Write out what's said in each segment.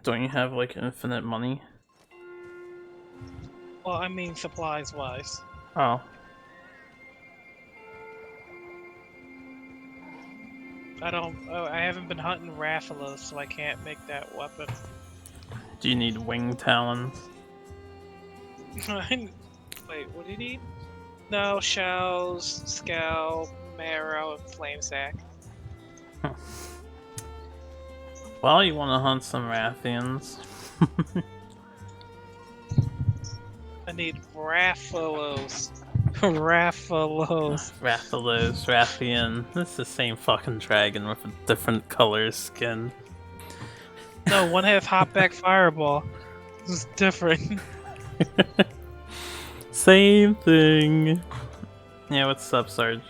Don't you have like infinite money? Well, I mean supplies wise. Oh, I don't. Oh, I haven't been hunting Rathalos, so I can't make that weapon. do you need wing talons? Wait, what do you need? No, shells, scalp, marrow, and flame sack. Well, you want to hunt some Rathians. I need Rathalos. Rathalos. Rathalos, Rathian. It's the same fucking dragon with a different color skin. No, one has hopback fireball. This is different. Same thing. Yeah, what's up, Sarge?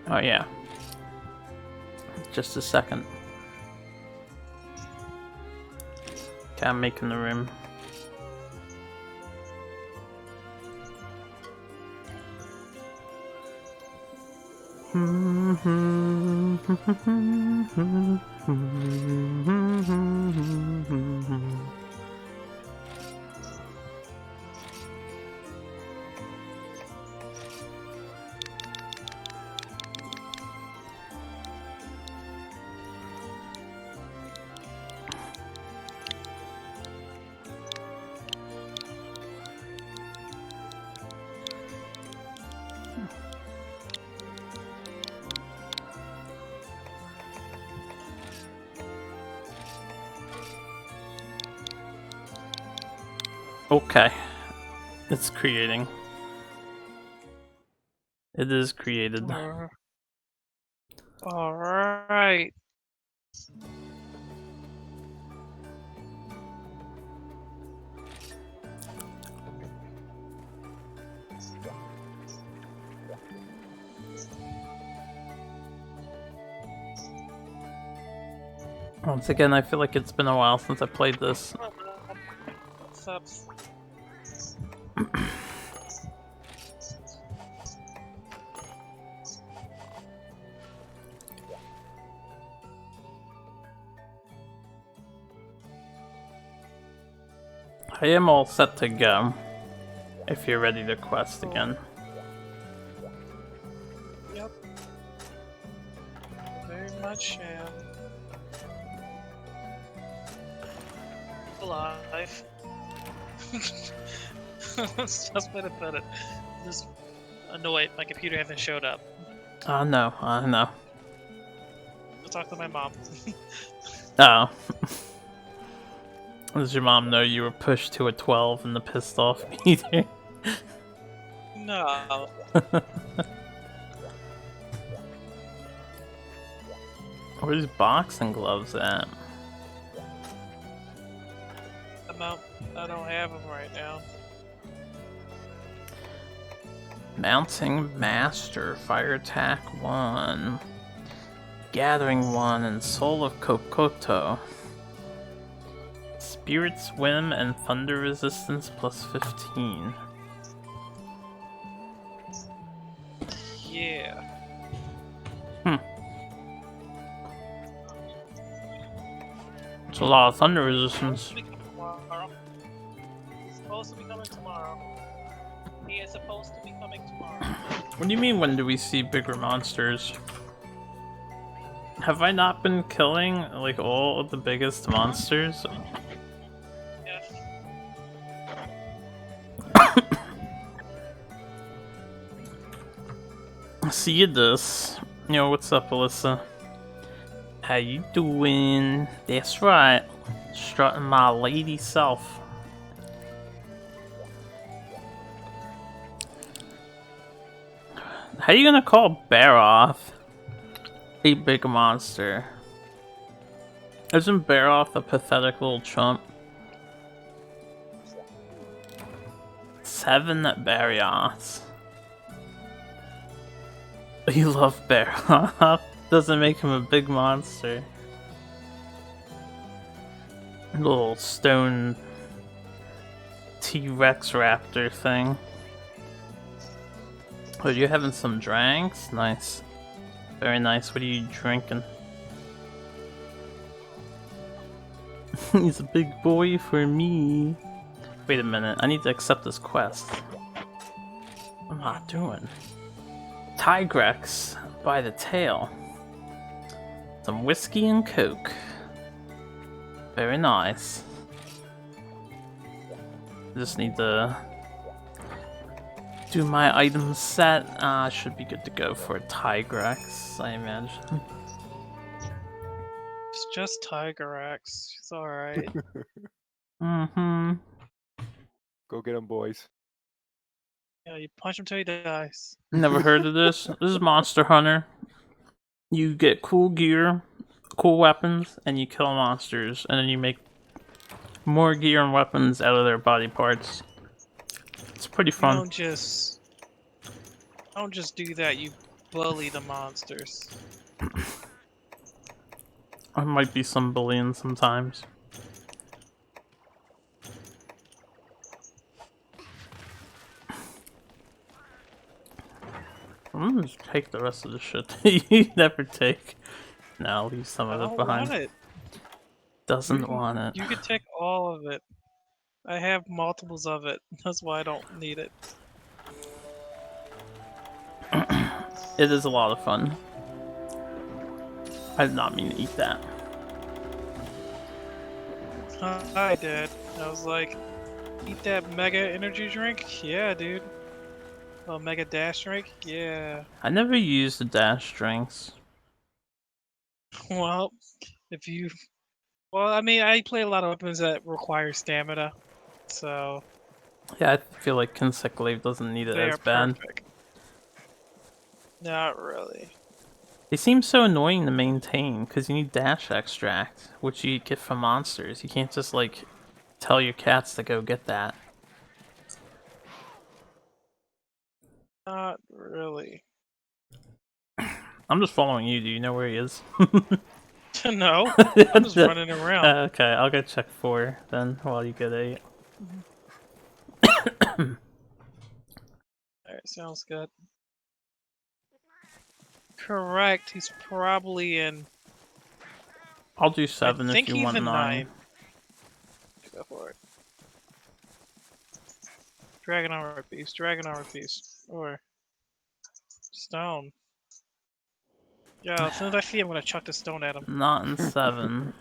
Oh yeah. Just a second. Okay, I'm making the room. Okay. It's creating. It is created. Alright. Once again, I feel like it's been a while since I played this. What's up? I am all set to go. If you're ready to quest again. Yep. Very much am. Alive. Just been about it. Just annoyed my computer hasn't showed up. Oh no, I know. I'll talk to my mom. Oh. Does your mom know you were pushed to a 12 in the pissed off meter? No. Where's boxing gloves at? I don't have them right now. Mounting Master, Fire Attack 1, Gathering 1, and Soul of Kokoto. Spirit Swim and Thunder Resistance plus 15. Yeah. It's a lot of Thunder Resistance. He's supposed to be coming tomorrow. He is supposed to be coming tomorrow. What do you mean, when do we see bigger monsters? Have I not been killing, like, all of the biggest monsters? Yes. See you this. Yo, what's up, Alyssa? How you doing? That's right. Strutting my lady self. How you gonna call Baroth a big monster? Isn't Baroth a pathetic little chump? 7 Barioths. You love Baroth. Doesn't make him a big monster. Little stone T-Rex raptor thing. Oh, you're having some drinks? Nice. Very nice. What are you drinking? He's a big boy for me. Wait a minute, I need to accept this quest. What am I doing? Tigrex by the tail. Some whiskey and coke. Very nice. Just need to do my item set. I should be good to go for a Tigrex, I imagine. It's just Tigrex. It's alright. Mm-hmm. Go get them, boys. Yeah, you punch him till he dies. Never heard of this? This is Monster Hunter. You get cool gear, cool weapons, and you kill monsters, and then you make more gear and weapons out of their body parts. It's pretty fun. Don't just do that. You bully the monsters. I might be some bullying sometimes. I'm gonna just take the rest of the shit that you never take. No, leave some I of it don't behind. want it. Doesn't want it. You can take all of it. I have multiples of it. That's why I don't need it. It is a lot of fun. I did not mean to eat that. I did. I was like, eat that mega energy drink? Yeah, dude. Oh, mega dash drink? Yeah. I never used the dash drinks. Well, if you... Well, I mean, I play a lot of weapons that require stamina, so... Yeah, I feel like Kinsec Glaive doesn't need it they as are bad. perfect. Not really. They seem so annoying to maintain because you need dash extract, which you get from monsters. You can't just like tell your cats to go get that. Not really. I'm just following you. Do you know where he is? No, I'm just running around. Okay, I'll go check 4 then while you get 8. Alright, sounds good. Correct, he's probably in... I'll do 7 I if think you he's want in 9. Go for it. Dragon armor piece, dragon armor piece. Or... stone. Yeah, as soon as I see him, I'm gonna chuck the stone at him. Not in 7.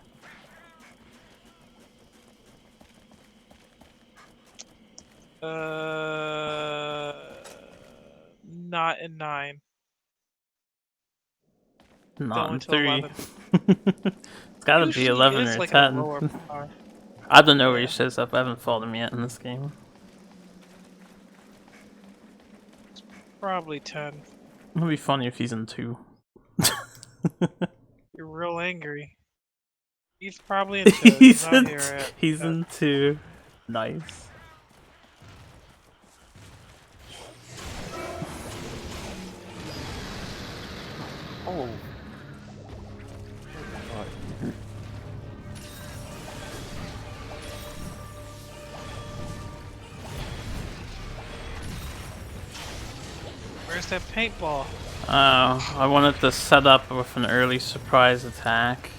Not in 9. Not in Going to 3. 11. It's gotta be Usually 11 it's or like 10. a lower bar. I don't know where he Yeah. shows up. I haven't fought him yet in this game. Probably 10. It'd be funny if he's in 2. You're real angry. He's probably in 2. He's not in here t- yet. he's in 2. Nice. Oh. Where's that paintball? I wanted to set up with an early surprise attack.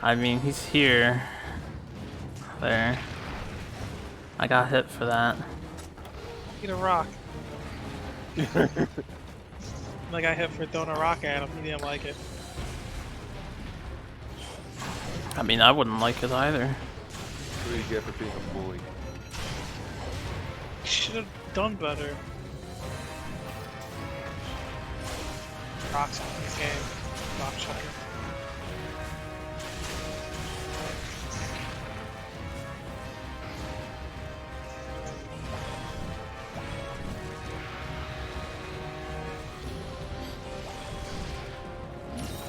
I mean, he's here. There. I got hit for that. Eat a rock. Like I hit for throwing a rock at him. He didn't like it. I mean, I wouldn't like it either. What do you get for being a bully? Should have done better. Rocks in this game. Rock chucker.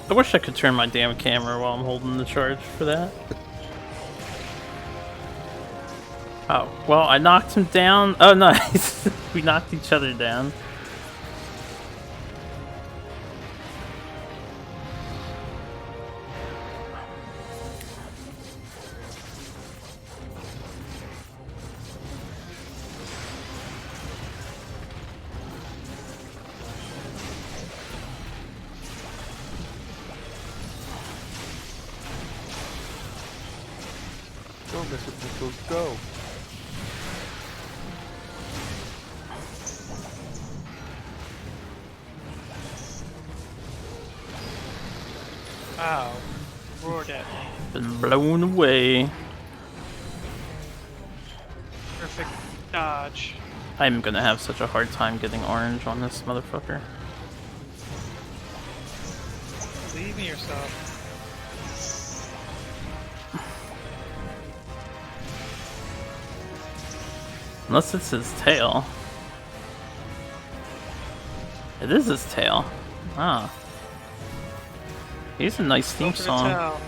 I wish I could turn my damn camera while I'm holding the charge for that. Oh, well, I knocked him down. Oh, nice. We knocked each other down. Go, Mr. Pickles, go. Ow. Roared at me. Been blown away. Perfect dodge. I'm gonna have such a hard time getting orange on this motherfucker. Believe in yourself. Unless it's his tail. It is his tail. Ah. He's a nice Go theme for the song. towel.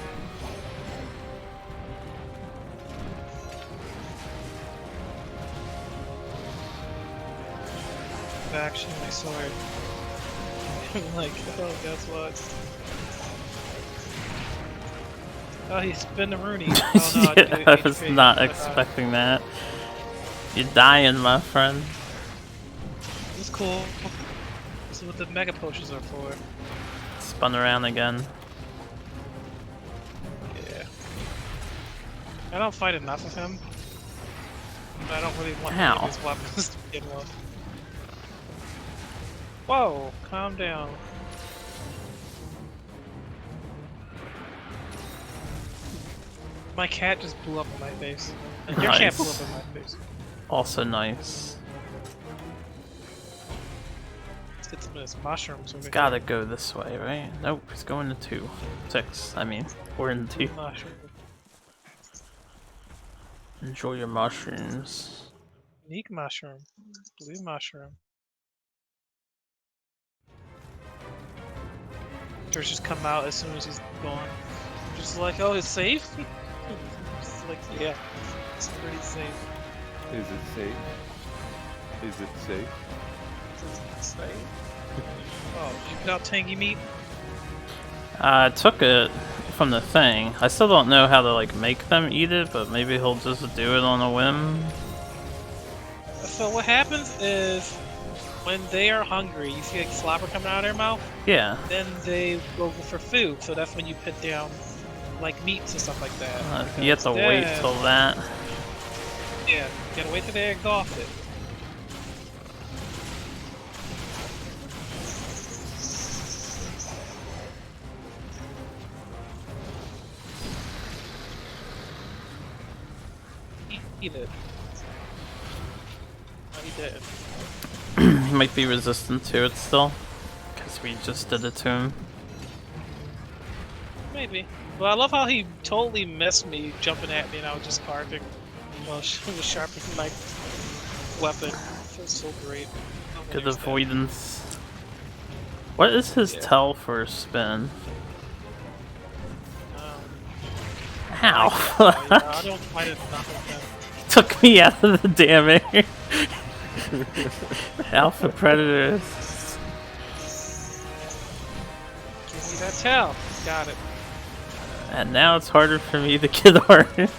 Action my sword. I'm like, oh, guess what? Oh, he's been the Rooney. Oh, no, Yeah, I was HP. not expecting that. You're dying, my friend. This is cool. This is what the mega potions are for. Spun around again. Yeah. I don't fight enough of him. But I don't really want Ow. any of his weapons to begin with. Whoa, calm down. My cat just blew up in my face. And your cat blew up Nice. in my face. Also nice. Let's get some of this mushrooms over Gotta go this way, right? Nope, it's going to 2. 6, I mean. We're in 2. here. Mushroom. Enjoy your mushrooms. Unique mushroom. Blue mushroom. George just come out as soon as he's gone. Just like, oh, it's safe? Just like, yeah, it's pretty safe. Is it safe? Is it safe? It's safe. Oh, did you put out tangy meat? I took it from the thing. I still don't know how to like make them eat it, but maybe he'll just do it on a whim. So what happens is, when they are hungry, you see like slobber coming out of their mouth, Yeah. then they go for food, so that's when you put down like meats and stuff like that. You have to wait Instead- till that. Yeah, you gotta wait till they're exhausted. Eat it. Oh, he did. He might be resistant to it still. Because we just did it to him. Maybe. Well, I love how he totally missed me jumping at me and I was just carving. Well, he was sharpening my weapon. Feels so great. Oh, Good there's that. avoidance. What is his Yeah. tell for a spin? Um, Ow! I don't fight it enough with him. Took me out of the damn air. Alpha predators. Give me that tail. Got it. And now it's harder for me to get orange.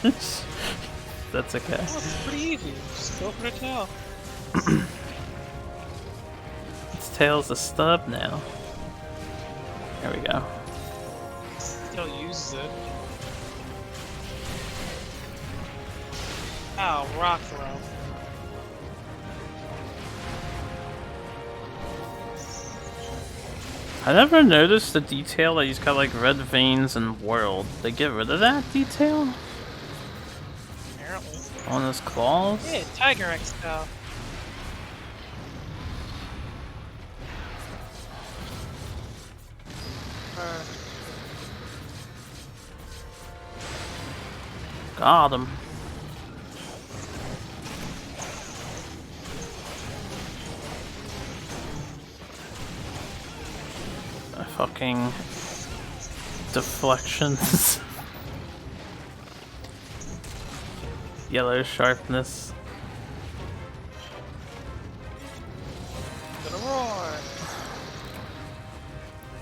That's okay. Oh, it's pretty easy. Just go for the tail. Its tail's a stub now. There we go. Tail uses it. Ow, rock throw. I never noticed the detail that he's got like red veins and world. They get rid of that detail Apparently. on his claws? Yeah, Tiger X style. Got him. Fucking deflections. Yellow sharpness. Gonna roar.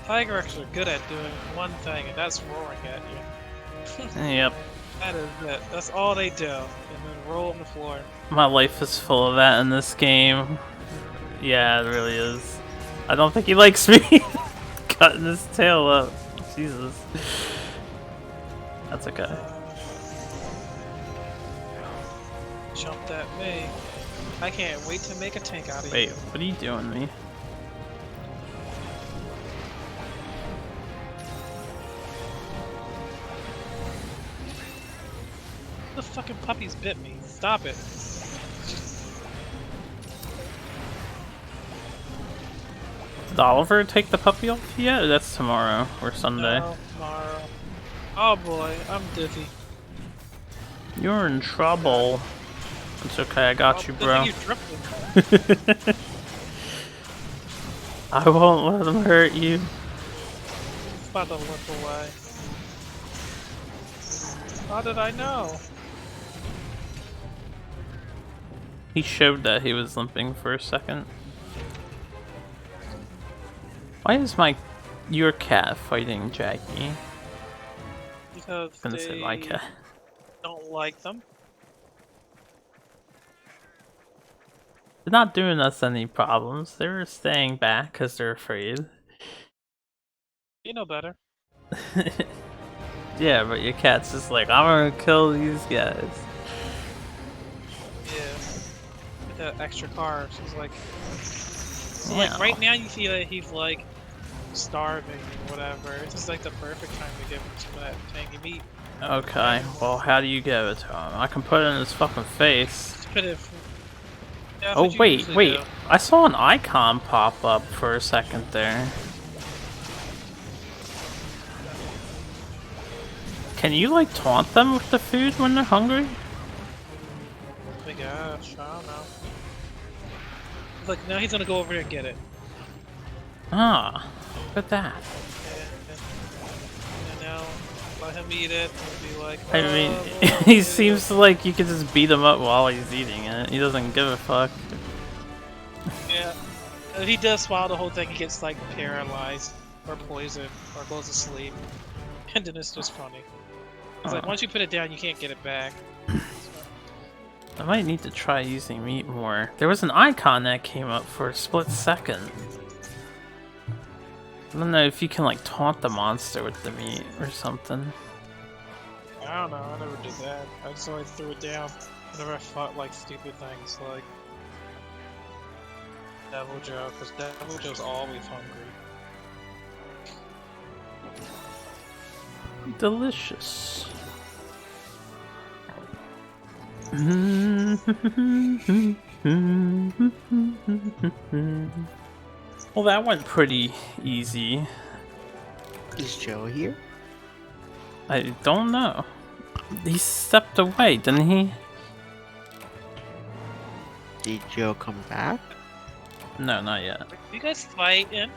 Tiger X are good at doing one thing, and that's roaring at you. Yep. That is it. That's all they do. And then roll on the floor. My life is full of that in this game. Yeah, it really is. I don't think he likes me cutting his tail up. Jesus. That's okay. jumped at me. I can't wait to make a tank out of Wait, you. what are you doing, me? The fucking puppies bit me. Stop it. Did Oliver take the puppy off yet? Or that's tomorrow or Sunday. No, tomorrow. Oh boy, I'm dizzy. You're in trouble. It's okay, I got you, Good bro. thing you tripped me. I won't let him hurt you. It's about to limp away. How did I know? He showed that he was limping for a second. Why is your cat fighting Jackie? Because I'm gonna say my they cat. don't like them. They're not doing us any problems. They're staying back because they're afraid. You know better. Yeah, but your cat's just like, I'm gonna kill these guys. Yeah. With that extra carbs. He's like, so Yeah. like right now you feel that he's like starving or whatever. It's just like the perfect time to give him some of that tangy meat. Okay, well, how do you give it to him? I can put it in his fucking face. Just put it. Yeah, that's Oh, what you wait, usually wait. do. I saw an icon pop up for a second there. Can you, like, taunt them with the food when they're hungry? I guess, I don't know. Like now he's gonna go over here and get it. Ah, look at that. And now let him eat it and be like, I mean, "Oh, he boy." seems like you could just beat him up while he's eating it. He doesn't give a fuck. Yeah. If he does swallow the whole thing, he gets like paralyzed or poisoned or goes to sleep. And then it's just funny. It's like once you put it down, you can't get it back. I might need to try using meat more. There was an icon that came up for a split second. I don't know if you can like taunt the monster with the meat or something. I don't know, I never did that. I just always threw it down whenever I fought like stupid things like Devil Joe, because Devil Joe's always hungry. Delicious. Well, that went pretty easy. Is Joe here? I don't know. He stepped away, didn't he? Did Joe come back? No, not yet. Are you guys fighting?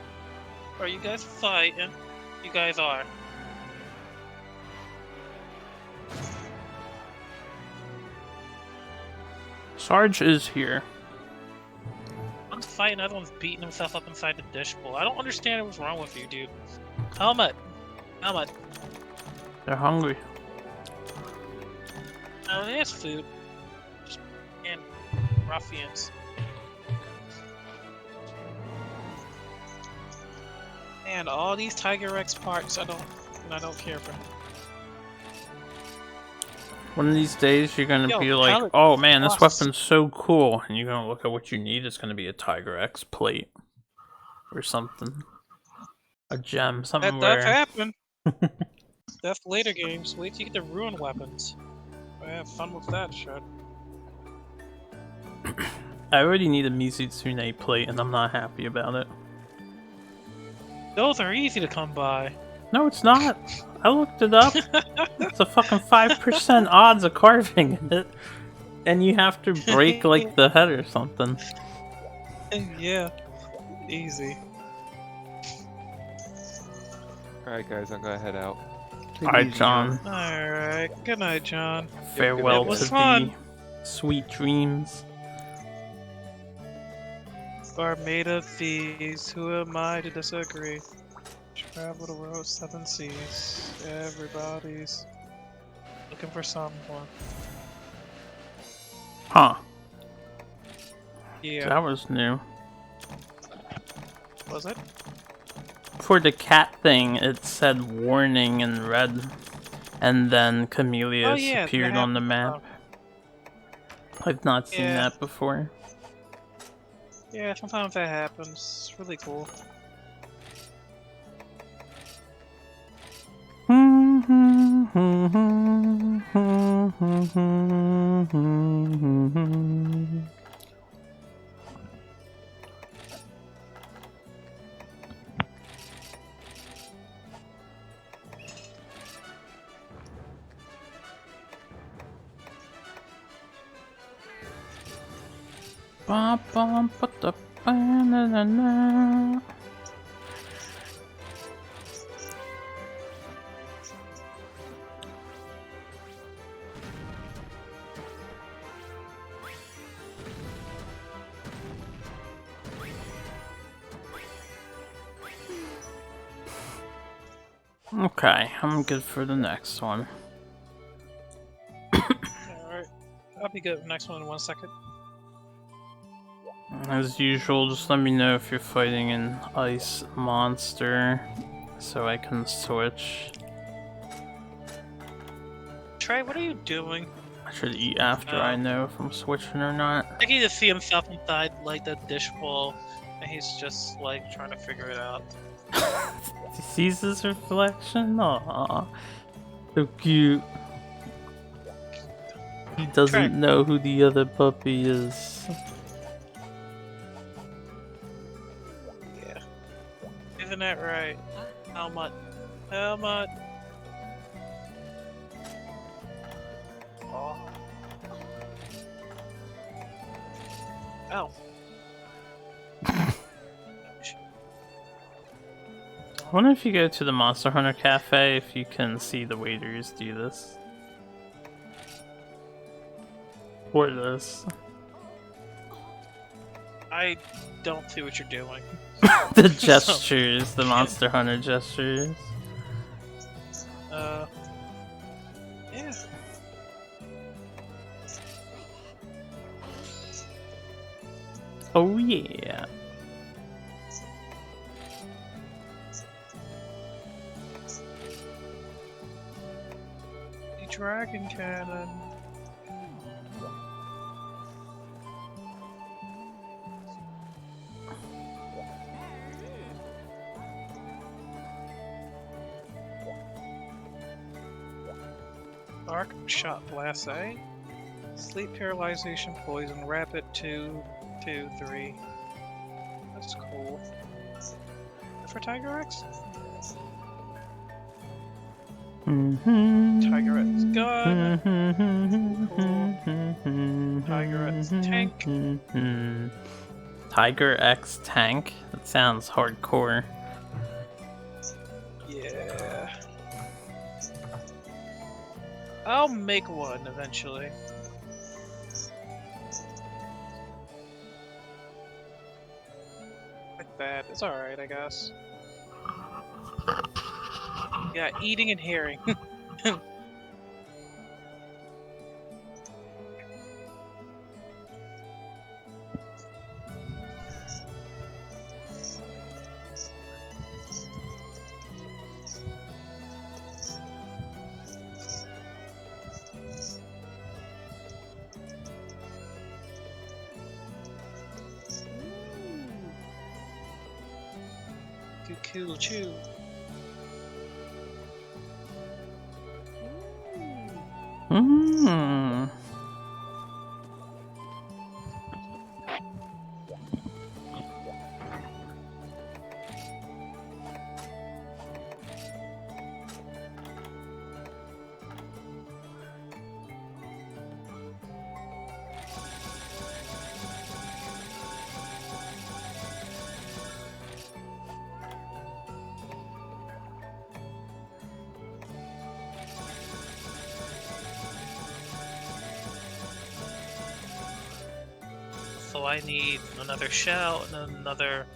Are you guys fighting? You guys are. Sarge is here. One's fighting, the other one's beating himself up inside the dish bowl. I don't understand what's wrong with you, dude. Helmet! Helmet! They're hungry. Oh, there's food. Just and ruffians. And all these Tiger Rex parts, I don't care for. One of these days, you're gonna Yo, be like, Alex, "Oh man, this boss. weapon's so cool," and you're gonna look at what you need. It's gonna be a Tiger X plate or something, a gem, something That does rare. happen. That's later games. Wait till you get the ruin weapons. I have fun with that shit. I already need a Mizutsune plate, and I'm not happy about it. Those are easy to come by. No, it's not. I looked it up. It's a fucking 5% odds of carving it, and you have to break like the head or something. Yeah, easy. Alright guys, I'm gonna head out. Alright, John. Alright, good night, John. Farewell It was to fun. thee. Sweet dreams. Are made of these. Who am I to disagree? Travel the world, 7 seas. Everybody's looking for someone. Huh. Yeah, That was new. was it? For the cat thing, it said warning in red, and then Camellia Oh, yeah, appeared that on the happened. map. I've not seen Yeah. that before. Yeah, sometimes that happens. It's really cool. Ba bum ba da ba na na na. Okay, I'm good for the next one. Alright. I'll be good. Next one in 1 second. As usual, just let me know if you're fighting an ice monster so I can switch. Trey, what are you doing? I should eat after I know if I'm switching or not. I can just see himself inside like the dish bowl, and he's just like trying to figure it out. He sees his reflection? Aww. So cute. He doesn't Trey. know who the other puppy is. Yeah. Isn't that right? How much? How much? Oh. Ow. I wonder if you go to the Monster Hunter Cafe if you can see the waiters do this. Or this. I don't see what you're doing. The gestures, the Monster Hunter gestures. Yeah. Oh yeah. The dragon cannon. Arc shot blast A. Sleep paralyzation poison rapid 2, 2, 3. That's cool. For Tiger X? Tiger X gun. Tiger X tank. Tiger X tank? That sounds hardcore. Yeah. I'll make one eventually. Like that. It's alright, I guess. Yeah, eating and hearing. Cool chew. Mmm. So I need another shell and another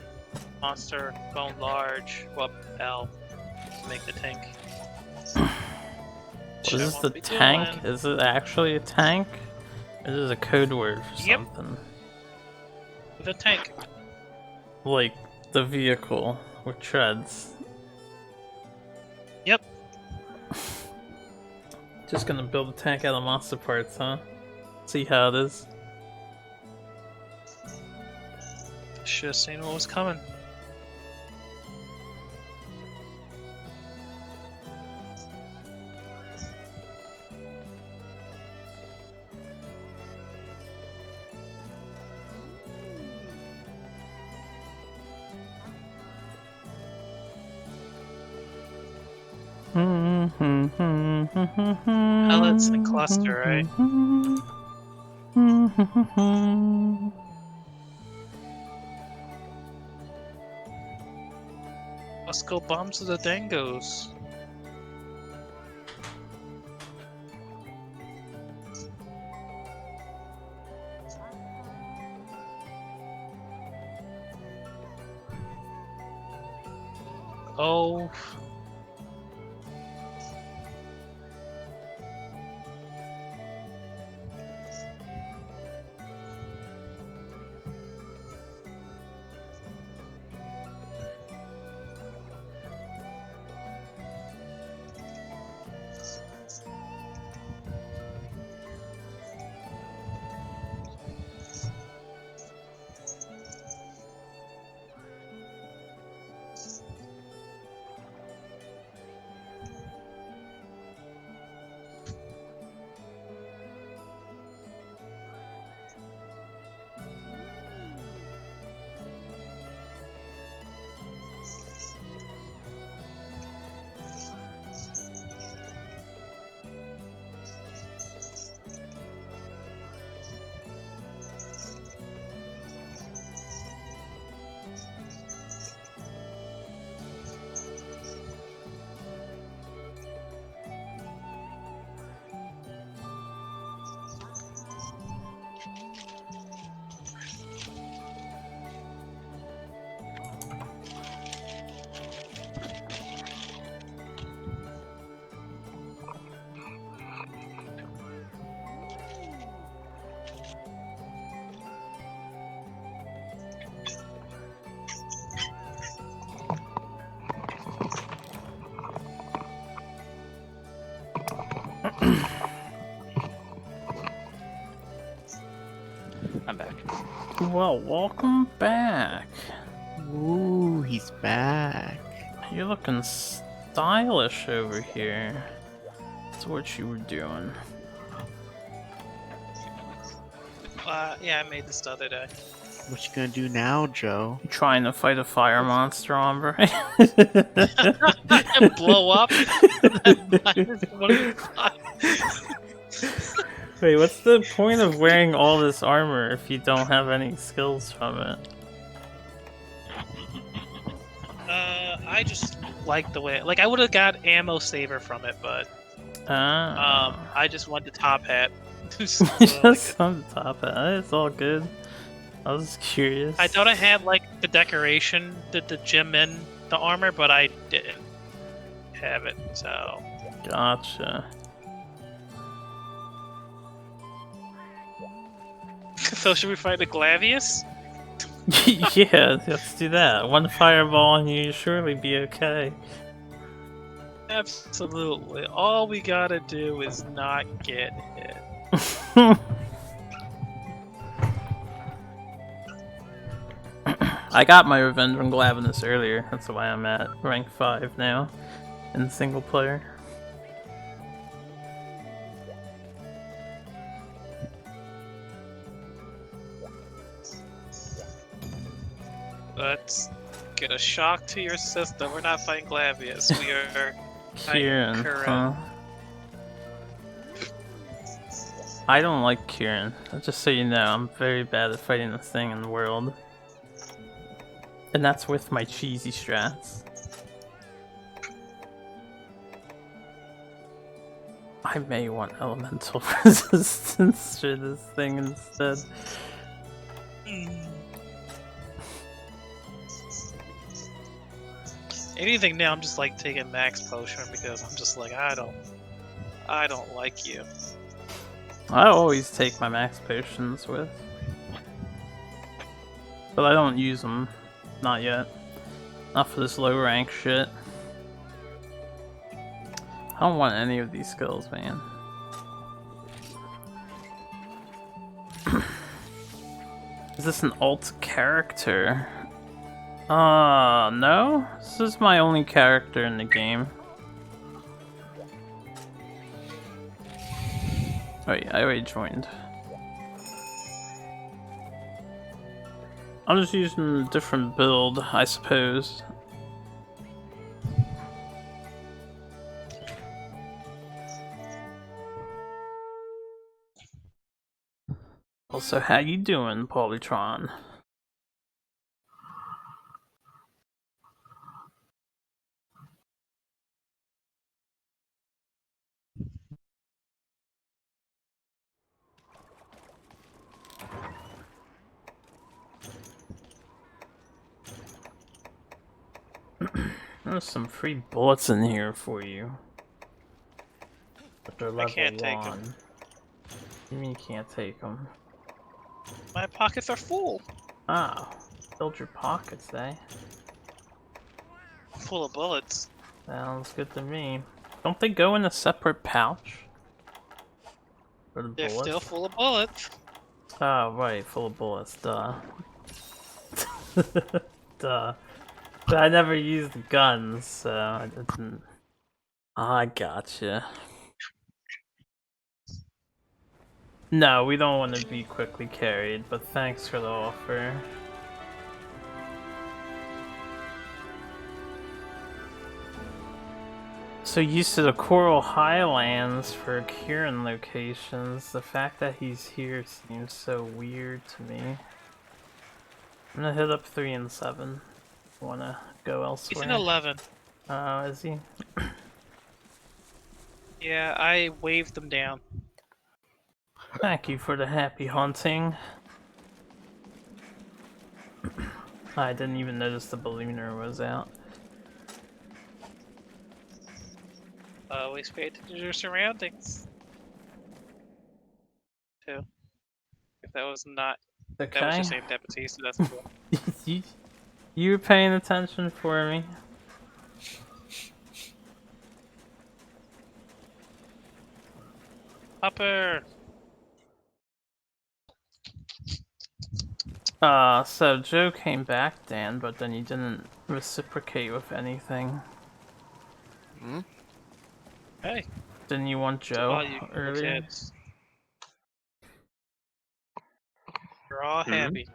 monster bone large, well, L, to make the tank. What is the tank? Is it actually a tank? Or is it a code word for Yep. something? The tank. Like the vehicle with treads. Yep. Just gonna build a tank out of monster parts, huh? See how it is. Should have seen what was coming. Pellets and cluster, right? Let's go bomb to the dangos. Oh. I'm back. Well, welcome back. Ooh, he's back. You're looking stylish over here. That's what you were doing. Yeah, I made this the other day. What you gonna do now, Joe? You trying to fight a fire monster, Ombre? And blow up. Wait, what's the point of wearing all this armor if you don't have any skills from it? I just like the way. Like, I would have got ammo saver from it, but I just want the top hat. Just on the top of it. It's all good. I was just curious. I thought I had like the decoration, the gem in the armor, but I didn't have it. So Gotcha. so should we fight the Glavius? Yeah, let's do that. One fireball and you surely be okay. Absolutely. All we gotta do is not get hit. I got my revenge on Glavenus earlier. That's why I'm at rank 5 now in single player. Let's get a shock to your system. We're not fighting Glavius. We are Kieran, Kieran. huh? I don't like Kieran. Just so you know, I'm very bad at fighting this thing in the world. And that's with my cheesy strats. I may want elemental resistance for this thing instead. Anything now, I'm just like taking max potion because I'm just like I don't like you. I always take my max potions with. But I don't use them. Not yet. Not for this low rank shit. I don't want any of these skills, man. Is this an alt character? No? This is my only character in the game. Wait, I already joined. I'm just using a different build, I suppose. Also, how you doing, Polytron? There's some free bullets in here for you. But they're level can't take 'em. 1. You mean you can't take them? My pockets are full. Oh, build your pockets, eh? Full of bullets. Sounds good to me. Don't they go in a separate pouch? For the They're bullets? still full of bullets. Oh, right, full of bullets, duh. Duh. But I never used guns, so I didn't. I gotcha. No, we don't want to be quickly carried, but thanks for the offer. So used to the Coral Highlands for Kieran locations, the fact that he's here seems so weird to me. I'm gonna hit up 3 and 7. Wanna go elsewhere? He's in 11. Oh, is he? Yeah, I waved them down. Thank you for the happy hunting. I didn't even notice the ballooner was out. Always pay attention to your surroundings. Too. If that was not, that was Okay. just Saint Baptiste, so that's cool. you were paying attention for me. Hopper! So Joe came back, Dan, but then he didn't reciprocate with anything. Hmm? Hey, Didn't you want Joe all you earlier? kids. You're all happy.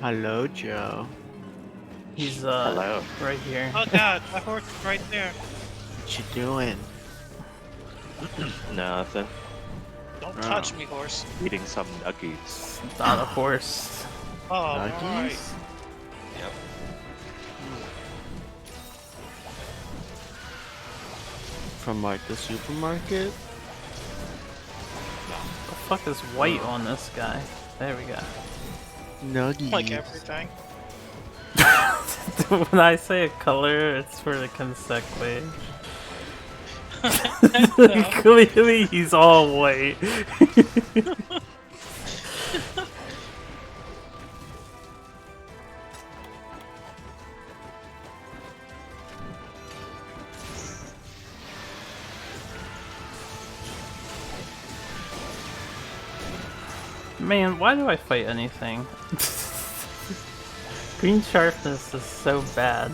Hello, Joe. He's Hello. right here. Oh god, my horse is right there. What you doing? Nothing. Don't touch me, horse. Eating some nuggies. It's not a horse. Oh, Nuggies? right. Yep. From like the supermarket? The fuck is white on this guy? There we go. Nuggies. Like everything. When I say a color, it's for the consequence. No. Clearly, he's all white. Man, why do I fight anything? Green sharpness is so bad.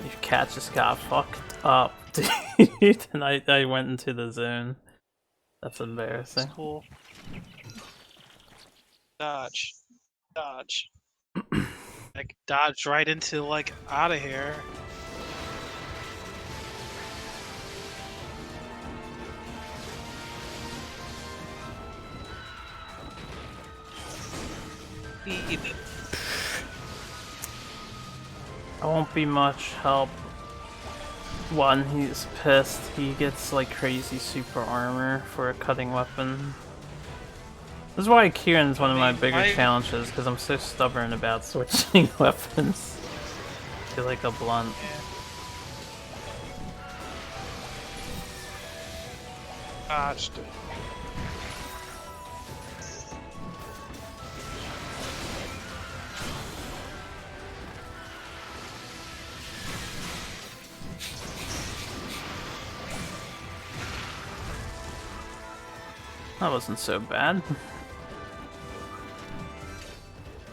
Your cat just got fucked up, dude. And I went into the zone. That's embarrassing. It's cool. Dodge. Dodge. Like, dodge right into, like, out of here. Eat it. I won't be much help. One, he's pissed. He gets like crazy super armor for a cutting weapon. This is why Kieran's one of my bigger challenges, because I'm so stubborn about switching weapons to like a blunt. Dodged. That wasn't so bad.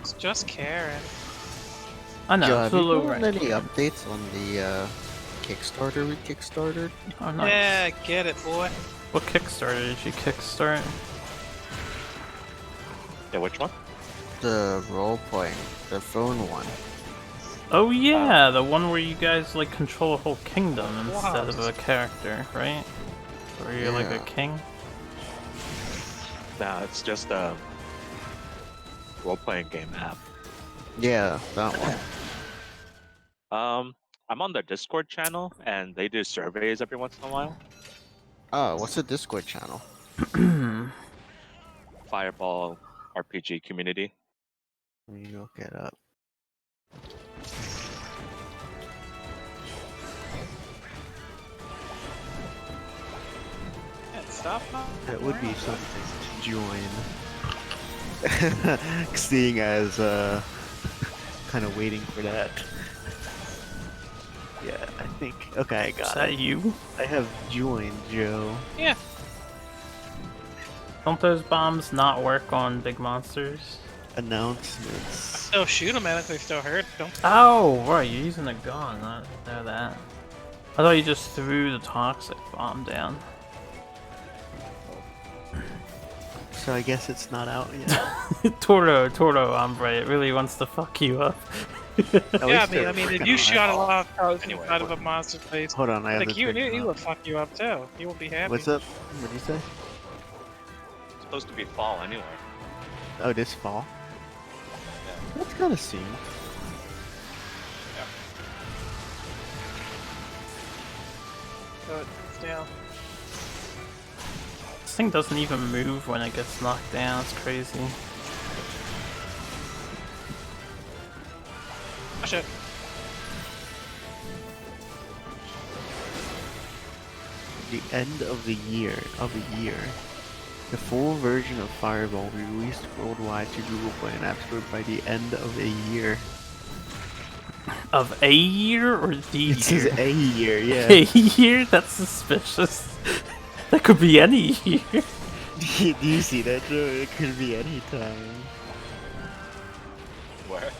It's just Karen. I know, Joe, it's have a you little gotten rank. any updates on the Kickstarter we kickstarted? Oh, nice. Yeah, get it, boy. What Kickstarter did you kickstart? Yeah, which one? The role playing, the phone one. Oh yeah, the one where you guys like control a whole kingdom instead of Wow. a character, right? Where you're like a Yeah. king. Nah, it's just a role-playing game app. Yeah, that one. I'm on their Discord channel, and they do surveys every once in a while. Oh, what's the Discord channel? Fireball RPG community. Let me look it up. Yeah, stop. That would be something to join. Seeing as kind of waiting for that. Yeah, I think. Okay, I Is got that it. you? I have joined, Joe. Yeah. Don't those bombs not work on big monsters? Announcements. Still shoot them at it. They still hurt. Don't. Oh, right, you're using a gun. I didn't know that. I thought you just threw the toxic bomb down. So I guess it's not out yet. Toro, Ombre, it really wants to fuck you up. At Yeah, least they're I mean, if working you on shot it. a lot of cows Anyway, inside of a monster face, Hold on, I have like this he written would up. fuck you up too. He won't be happy. What's up? What did you say? It's supposed to be fall anyway. Oh, this fall? Yeah. That's kind of soon. So it's down. This thing doesn't even move when it gets knocked down, it's crazy. Oh, shit. The end of the year. The full version of Fireball will be released worldwide to Google Play and App Store by the end of a year. Of a year or the It says year? a year, yeah. A year? That's suspicious. That could be any year. Do you see that, Joe? It could be any time. Where?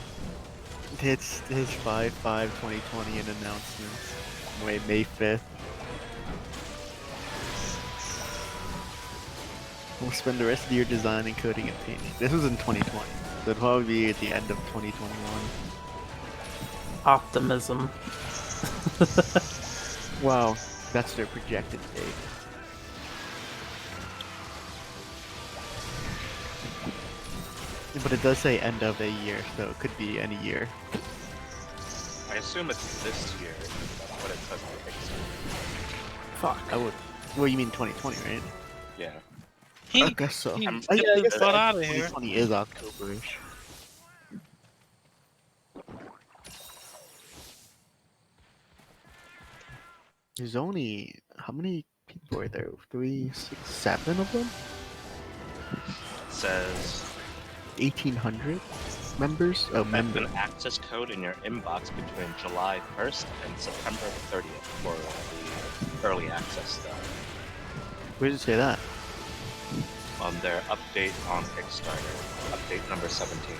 It's 5/5/2020 in announcements. Wait, May 5th. We'll spend the rest of the year designing, coding, and painting. This was in 2020, so it'll probably be at the end of 2021. Optimism. Wow, that's their projected date. But it does say end of a year, so it could be any year. I assume it's this year, but it says on Kickstarter. Fuck. I would. Well, you mean 2020, right? Yeah. He, I guess so. he I'm- I get guess his butt out of here. 2020 is October-ish. There's only how many people are there? 3, 6, 7 of them? It says 1,800 members? Oh, have members. an access code in your inbox between July 1st and September 30th for the early access stuff. Where does it say that? On their update on Kickstarter, update number 17.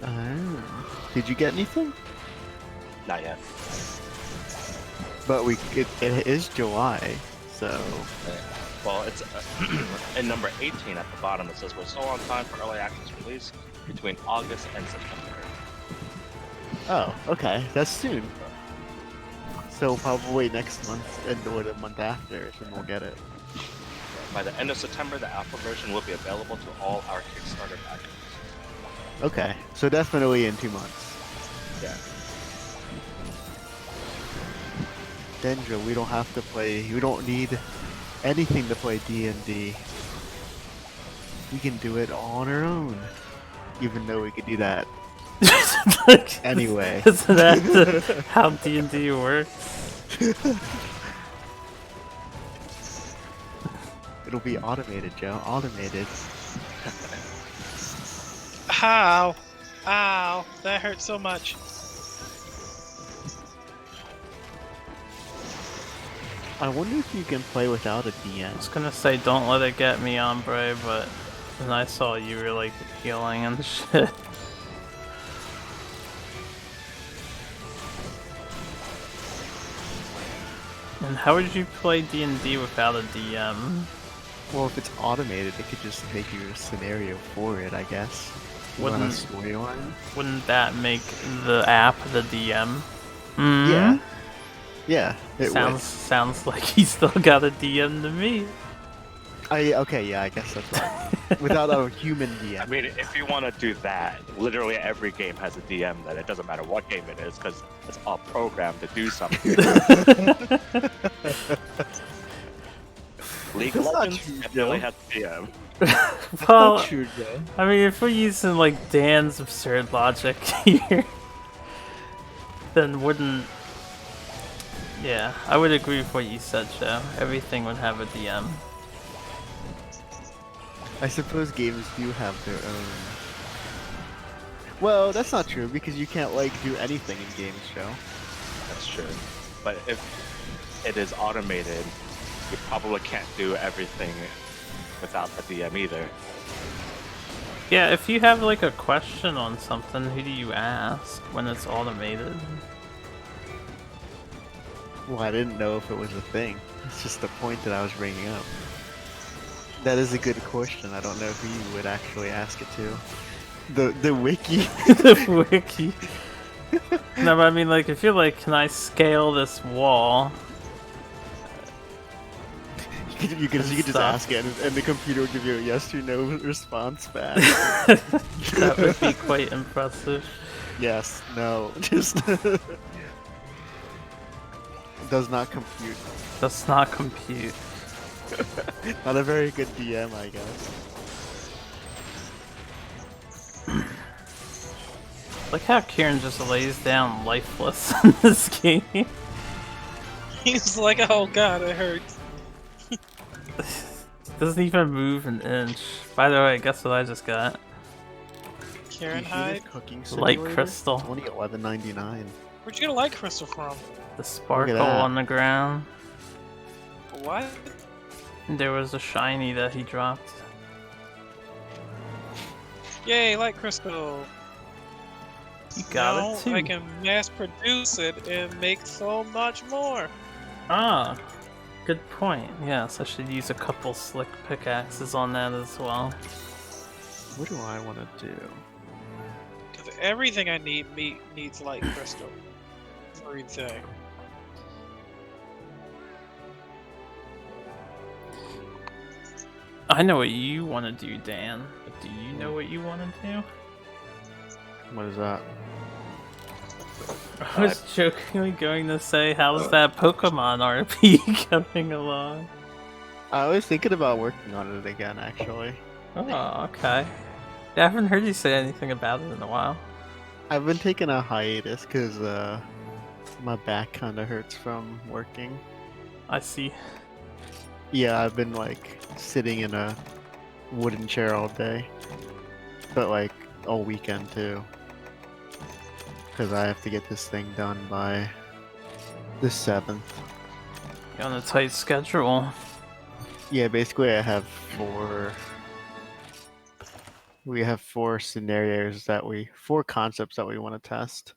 Ah. Did you get anything? Not yet. But it is July, so Well, it's in number 18 at the bottom. It says we're still on time for early access release between August and September. oh, okay, that's soon. So probably next month and or the month after, is when we'll get it. By the end of September, the alpha version will be available to all our Kickstarter backers. Okay, so definitely in 2 months. Yeah. Dendra, we don't have to play. We don't need anything to play D&D. We can do it all on our own, even though we could do that anyway. Isn't that how D&D works? It'll be automated, Joe. Automated. Ow! Ow! That hurt so much. I wonder if you can play without a I DM. was gonna say don't let it get me, Ombre, but then I saw you were like healing and shit. And how would you play D&D without a DM? Well, if it's automated, it could just make you a scenario for it, I guess. Run a Wouldn't storyline. wouldn't that make the app the DM? Yeah. Yeah, it Sounds like he still got a DM to me. would. Okay, yeah, I guess that's right. Without a human DM. I mean, if you want to do that, literally every game has a DM. Then it doesn't matter what game it is, because it's all programmed to do something. League of That's not Legends true, definitely Joe. has a DM. Well, True, Joe. I mean, if we're using like Dan's absurd logic here, then wouldn't. Yeah, I would agree with what you said, Joe. Everything would have a DM. I suppose games do have their own. Well, that's not true because you can't like do anything in games, Joe. That's true. But if it is automated, you probably can't do everything without the DM either. Yeah, if you have like a question on something, who do you ask when it's automated? Well, I didn't know if it was a thing. It's just the point that I was bringing up. That is a good question. I don't know who you would actually ask it to. The wiki. The wiki. No, but I mean, like, if you're like, can I scale this wall? you could just Stuff. ask it, and the computer would give you a yes or no response back. That would be quite impressive. Yes, no, just does not compute. Does not compute. Not a very good DM, I guess. Like how Kieran just lays down lifeless in this game. He's like, oh god, it hurts. Doesn't even move an inch. By the way, guess what I just got? Karen You Hyde? hear Cooking Light Simulator? crystal. It's only $11.99. Where'd you get a light crystal from? The sparkle that. on the ground. What? There was a shiny that he dropped. Yay, light crystal! You got Now it too. I can mass produce it and make so much more. Ah, good point. Yes, I should use a couple slick pickaxes on that as well. What do I want to do? Because everything I need needs light crystal. Everything. I know what you want to do, Dan. But do you know what you want to do? What is that? I was jokingly going to say, how's that Pokemon RP coming along? I was thinking about working on it again, actually. Oh, okay. Yeah, I haven't heard you say anything about it in a while. I've been taking a hiatus because my back kind of hurts from working. I see. Yeah, I've been like sitting in a wooden chair all day, but like all weekend too. Because I have to get this thing done by the 7th. You're on a tight schedule. Yeah, basically I have four scenarios four concepts that we want to test.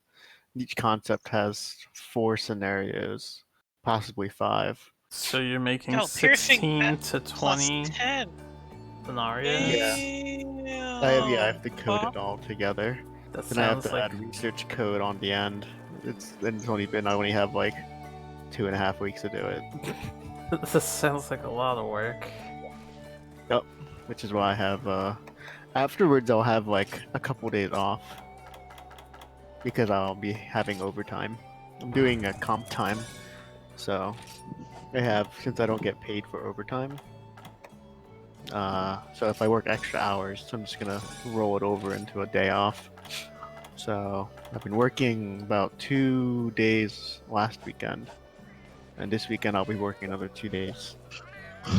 Each concept has 4 scenarios, possibly 5. So you're making No, piercing 16 to Plus 20 10. scenarios? Yeah. Damn. I have to code it all together. That Then I have sounds to like add research code on the end. I only have like 2.5 weeks to do it. this sounds like a lot of work. Yep. Which is why I have afterwards I'll have like a couple days off. Because I'll be having overtime. I'm doing a comp time. So since I don't get paid for overtime. So if I work extra hours, I'm just gonna roll it over into a day off. So I've been working about 2 days last weekend, and this weekend I'll be working another 2 days.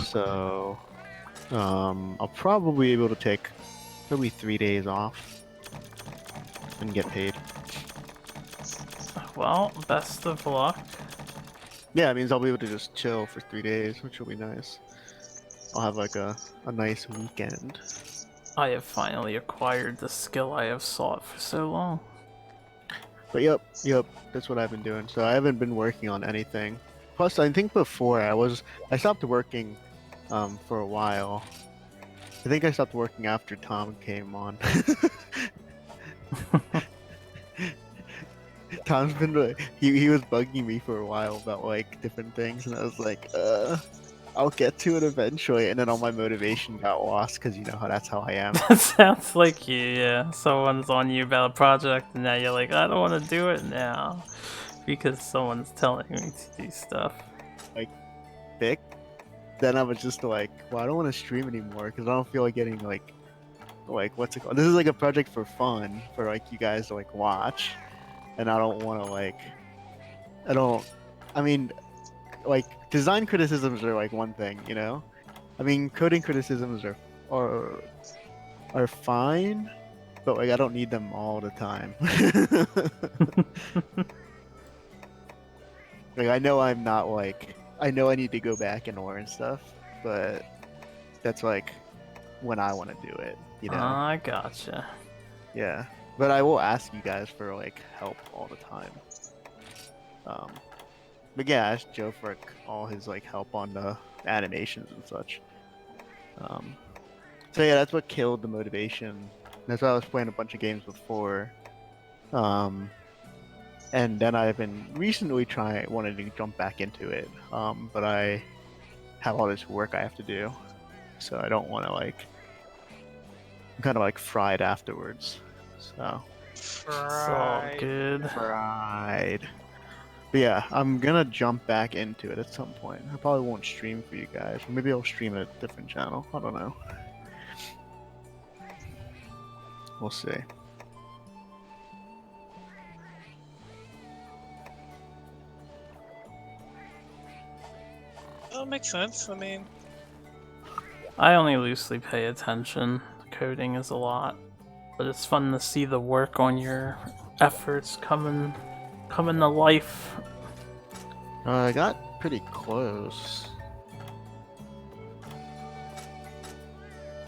So I'll probably be able to take maybe 3 days off and get paid. Well, best of luck. Yeah, it means I'll be able to just chill for 3 days, which will be nice. I'll have like a nice weekend. I have finally acquired the skill I have sought for so long. But yep, that's what I've been doing. So I haven't been working on anything. Plus, I think before I stopped working for a while. I think I stopped working after Tom came on. Tom's been he was bugging me for a while about like different things, and I was like, I'll get to it eventually. And then all my motivation got lost because you know how that's how I am. That sounds like you, yeah. Someone's on you about a project, and now you're like, I don't want to do it now because someone's telling me to do stuff. Thick. Then I was just like, well, I don't want to stream anymore because I don't feel like getting like what's it called? This is like a project for fun for like you guys to like watch, and I don't want to like, I mean, like design criticisms are like one thing, you know. I mean, coding criticisms are fine, but like I don't need them all the time. Like I know I'm not like I know I need to go back and learn stuff, but that's like when I want to do it, you know. I gotcha. Yeah, but I will ask you guys for like help all the time. But yeah, I asked Joe for like, all his like help on the animations and such. So yeah, that's what killed the motivation. That's why I was playing a bunch of games before. And then I've been recently wanted to jump back into it. But I have all this work I have to do, so I don't want to like. I'm kind of like fried afterwards. So. It's all Right. good. Fried. But yeah, I'm gonna jump back into it at some point. I probably won't stream for you guys. Or maybe I'll stream at a different channel. I don't know. We'll see. Oh, makes sense. I mean, I only loosely pay attention. Coding is a lot, but it's fun to see the work on your efforts coming to life. I got pretty close.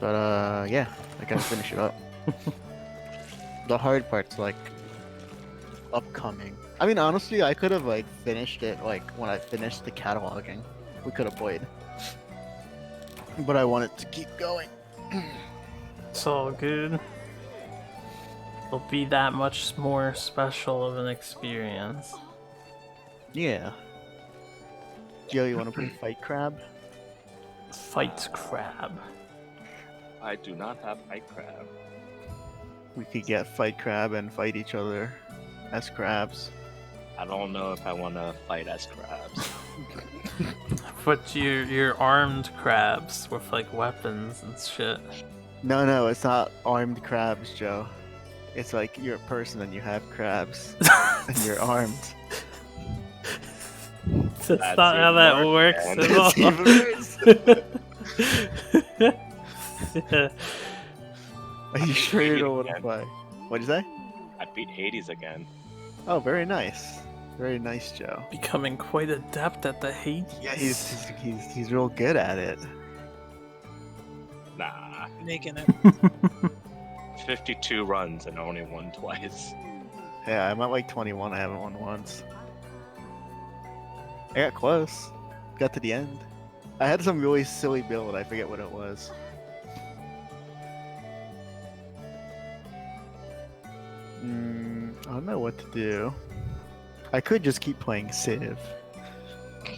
But yeah, I gotta finish it up. The hard part's like upcoming. I mean, honestly, I could have like finished it like when I finished the cataloging. We could have played, but I wanted to keep going. It's all good. It'll be that much more special of an experience. Yeah. Joe, you want to play Fight Crab? Fight crab. I do not have Fight Crab. We could get Fight Crab and fight each other as crabs. I don't know if I want to fight as crabs. But you're armed crabs with like weapons and shit. No, it's not armed crabs, Joe. It's like you're a person and you have crabs and you're armed. That's That's not how even that worse, works man. at It's all. even worse. Yeah. Are you sure you Hades don't want to again. play? What'd you say? I beat Hades again. Oh, very nice. Very nice, Joe. Becoming quite adept at the Hades. Yeah, he's real good at it. Nah, making it. 52 runs and only won twice. Yeah, I'm at like 21. I haven't won once. I got close. Got to the end. I had some really silly build. I forget what it was. I don't know what to do. I could just keep playing Civ.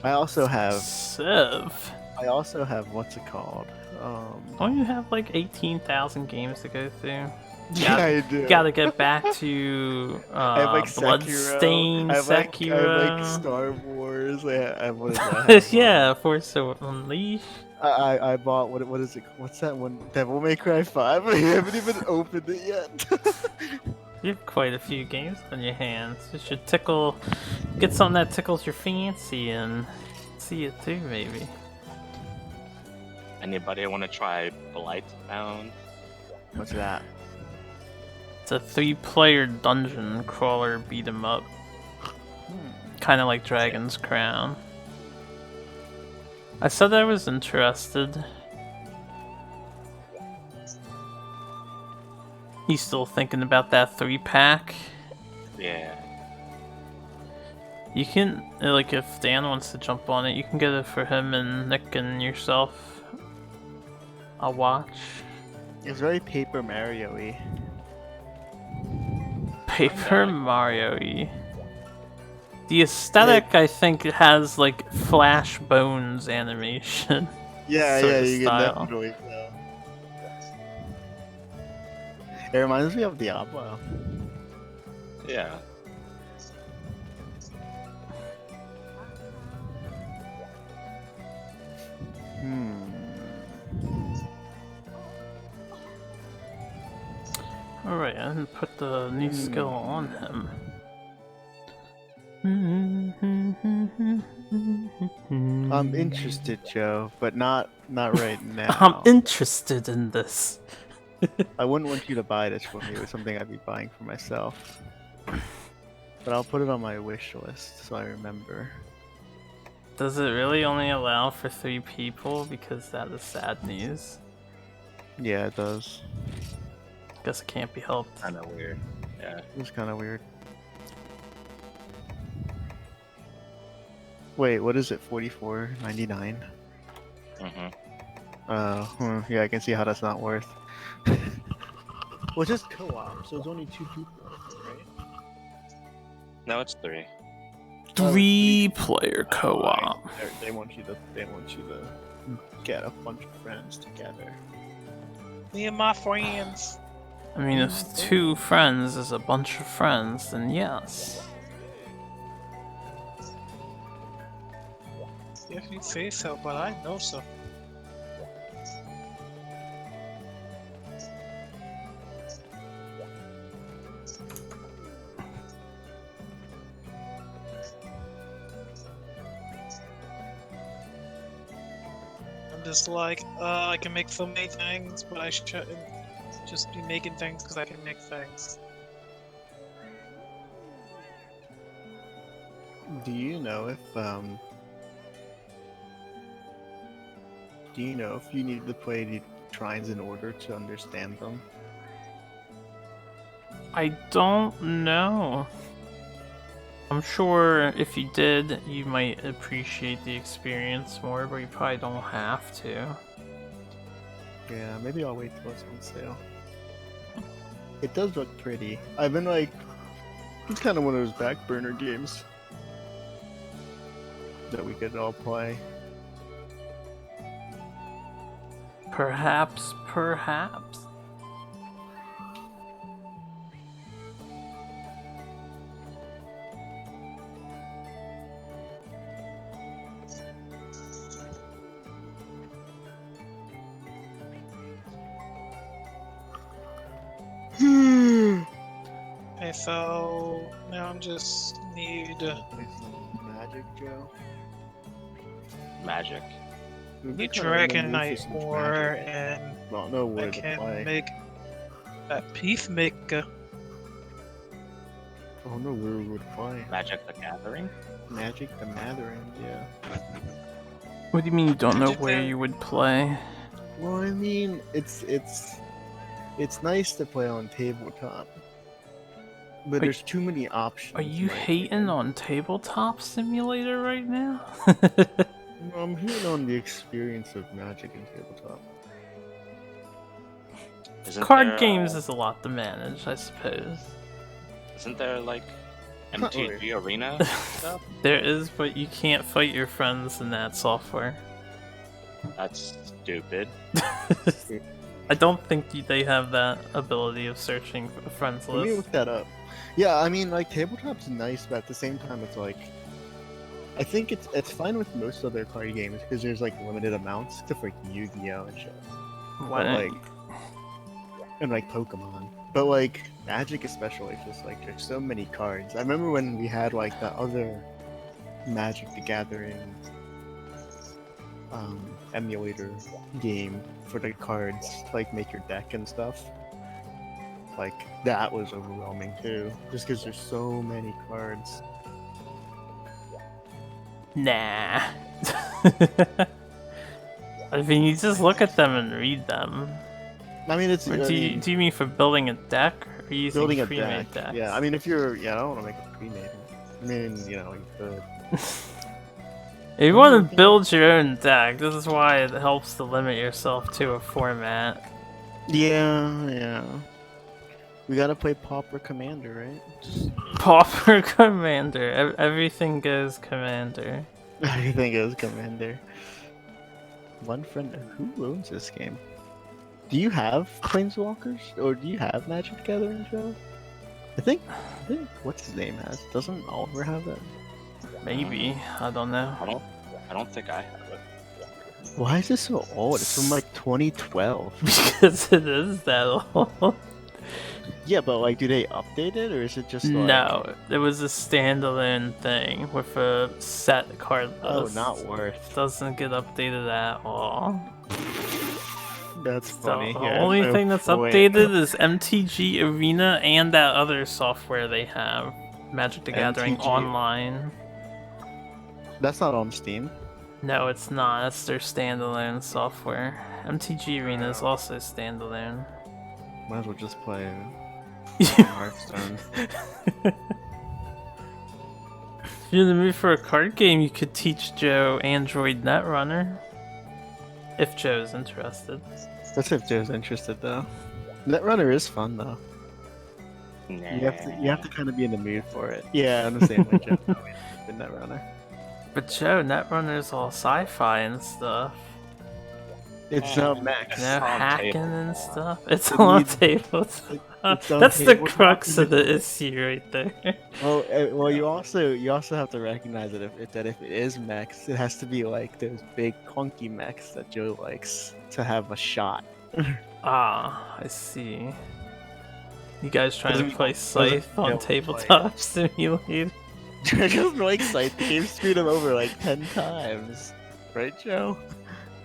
I also have Civ. what's it called? Don't you have like 18,000 games to go through? Yeah, I do. Gotta get back to I have like Bloodstain, Sekiro. I have like Sekiro. Star Wars. I have, what is that? Yeah, Force Unleashed. I bought what is it? What's that one? Devil May Cry 5. I haven't even opened it yet. You have quite a few games on your hands. You should get something that tickles your fancy and see it too, maybe. Anybody want to try Blightbound? What's that? It's a 3-player dungeon crawler beat 'em up. Kind of like Dragon's Crown. I said I was interested. You still thinking about that 3-pack? Yeah. You can, like, if Dan wants to jump on it, you can get it for him and Nick and yourself. I'll watch. It's very Paper Mario-y. Paper Mario-y. The aesthetic, I think, has like Flash Bones animation. Yeah, sort yeah, of you can style. definitely tell. It reminds me of Diablo. Yeah. Alright, I didn't put the new skill on him. I'm interested, Joe, but not right I'm now. interested in this. I wouldn't want you to buy this for me. It was something I'd be buying for myself. But I'll put it on my wish list so I remember. Does it really only allow for 3 people? Because that is sad news. Yeah, it does. Guess it can't be helped. Kind of weird. Yeah. It was kind of weird. Wait, what is it? $44.99? Yeah, I can see how that's not worth. Well, it's just co-op, so it's only 2 people, right? No, it's 3. 3-player co-op. They want you to get a bunch of friends together. Me and my friends. I mean, if 2 friends is a bunch of friends, then yes. If you say so, but I know so. I'm just like, I can make so many things, but I shouldn't just be making things because I can make things. Do you know if you need to play the shrines in order to understand them? I don't know. I'm sure if you did, you might appreciate the experience more, but you probably don't have to. Yeah, maybe I'll wait till it's on sale. It does look pretty. I've been like, it's kind of one of those back burner games that we could all play. Perhaps. Okay, so now I'm just need Play some Magic, Joe. Magic. We've been need kinda in the Dragon mood for Knight some more, Magic. and Don't know I where to can play. make that Peacemaker. I don't know where we would play. Magic the Gathering? Magic the Gathering, yeah. What do you mean you don't know Magic where the- you would play? Well, I mean, it's nice to play on tabletop, but there's too many options. Are you right? hating on Tabletop Simulator right now? No, I'm hating on the experience of Magic and tabletop. Isn't Card there, games is a lot to manage, I suppose. Isn't there like Not MTG really. Arena stuff? There is, but you can't fight your friends in that software. That's stupid. I don't think they have that ability of searching for a friends Let me list. look that up. Yeah, I mean, like tabletop's nice, but at the same time, it's like, I think it's fine with most other card games because there's like limited amounts, except for like Yu-Gi-Oh and shit, Why but, don't like, and like Pokemon. But like Magic especially, just like there's so many cards. I remember when we had like the other Magic the Gathering emulator game for the cards to like make your deck and stuff. Like that was overwhelming too, just because there's so many cards. Nah. I mean, you just look at them and read them. I mean, it's Or I mean, do you mean for building a deck, or are you using building a pre-made deck. decks? Yeah, I mean, if you're, I don't want to make a pre-made. I mean, you know, you could. If you want to build your own deck, this is why it helps to limit yourself to a format. Yeah. We gotta play Pauper Commander, right? Pauper Commander. Everything goes Commander. Everything is Commander. One friend. Who owns this game? Do you have Planeswalkers, or do you have Magic the Gathering, Joe? I think what's his name has. Doesn't Oliver have that? Maybe. I don't know. I don't think I have it. Why is this so old? It's from like 2012. Because it is that old. Yeah, but like, do they update it, or is it just like... No, it was a standalone thing with a set card list. Oh, not worth. Doesn't get updated at all. That's So funny. the Yeah, only no thing that's point. updated is MTG Arena and that other software they have, Magic the Gathering MTG. Online. That's not on Steam. No, it's not. That's their standalone software. MTG Arena is also standalone. Might as well just play Hearthstone. If you're in the mood for a card game, you could teach Joe Android Netrunner. If Joe's interested. That's if Joe's interested, though. Netrunner is fun, though. Nah. You have to kind of be in the mood for it. Yeah, I'm the same way, Joe. In Netrunner. But Joe, Netrunner's all sci-fi and stuff. It's not Max. No on hacking table. and stuff. It's It on needs- tabletop. it's on That's the tabletop. crux of the issue right there. Well, you also have to recognize that if it is mechs, it has to be like those big clunky mechs that Joe likes to have a shot. Ah, I see. You guys trying Doesn't- to play doesn't Scythe on feel Tabletop Simulator? Joe doesn't like Scythe. The game screwed him over like 10 times, right, Joe?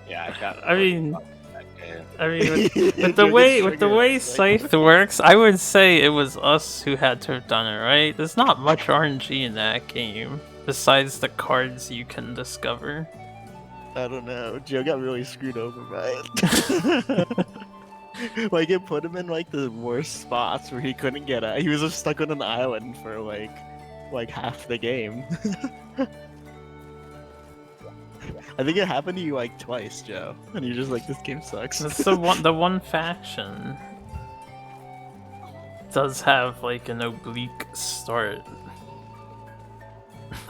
Yeah, I got. I mean, that game. I mean, with Joe the gets way triggered, Scythe works, I would say it was us who had to have done it, right? There's not much RNG in that game besides the cards you can discover. I don't know. Joe got really screwed over by it. Like, it put him in like the worst spots where he couldn't get out. He was just stuck on an island for like half the game. I think it happened to you like twice, Joe, and you're just like, this game sucks. It's the one faction does have like an oblique start.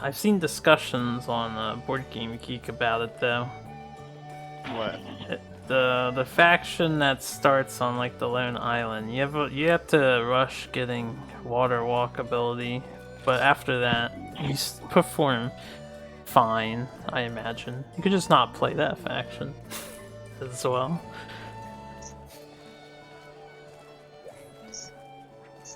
I've seen discussions on Board Game Geek about it though. What? The faction that starts on like the lone island, you have to rush getting water walk ability, but after that you perform fine. I imagine you could just not play that faction as well.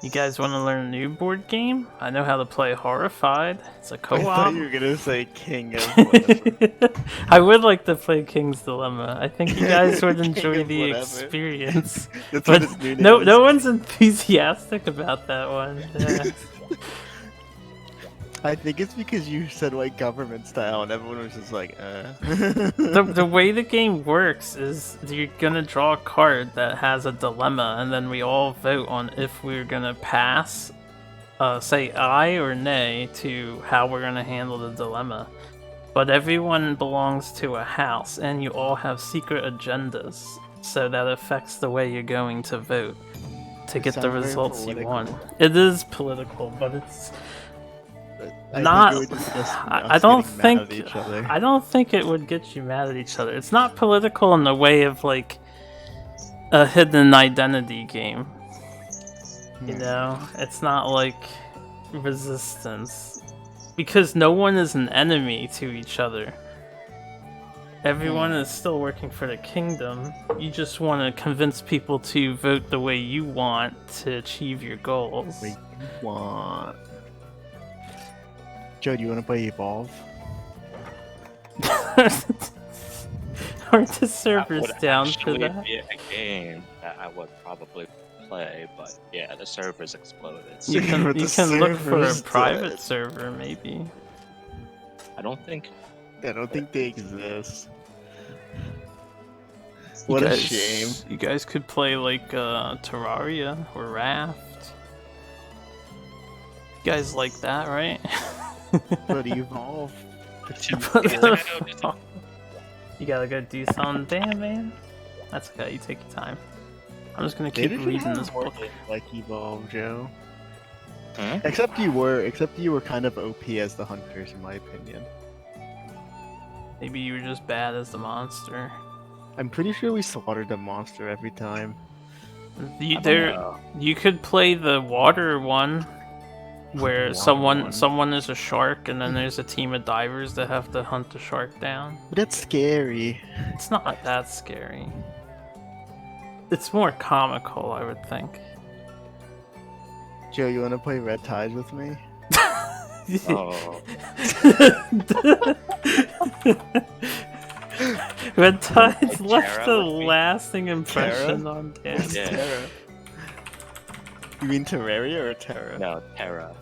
You guys want to learn a new board game? I know how to play Horrified. It's a I co-op. thought you were gonna say King of whatever. I would like to play King's Dilemma. I think you guys would King enjoy of the whatever. experience. That's But what its new name no, is. no one's enthusiastic about that one. Yeah. I think it's because you said like government style, and everyone was just like, The way the game works is you're gonna draw a card that has a dilemma, and then we all vote on if we're gonna pass, say aye or nay to how we're gonna handle the dilemma. But everyone belongs to a house, and you all have secret agendas, so that affects the way you're going to vote to get the sounds very results you political. want. It is political, but it's I not. think it would just be I us don't getting mad think. at each other. I don't think it would get you mad at each other. It's not political in the way of like a hidden identity game. You know, it's not like resistance because no one is an enemy to each other. Everyone is still working for the kingdom. You just want to convince people to vote the way you want to achieve your goals. Wait, you want? Joe, do you want to play Evolve? Aren't the That servers would down for actually that? be a game that I would probably play, but yeah, the servers exploded. You Yeah, can but you the can look for a server's private dead. server maybe. I don't think. I don't think they exist. You What a guys- shame. You guys could play like Terraria or Raft. You guys like that, right? But evolve. You gotta go do something. Damn, man. That's okay. You take your time. I'm just gonna keep Maybe we should reading have this more book. games like evolve, Joe. Hmm? Except you were kind of OP as the hunters, in my opinion. Maybe you were just bad as the monster. I'm pretty sure we slaughtered the monster every time. You, I don't there, know. you could play the water one, where Water someone one. is a shark, and then there's a team of divers that have to hunt the shark down. But that's scary. It's not that scary. It's more comical, I would think. Joe, you wanna play Red Tide with me? Oh, Red Tide's Like left Terra a with me? lasting impression Terra? on Dan. Yeah. Terra. You mean Terraria or Terra? no, Terra.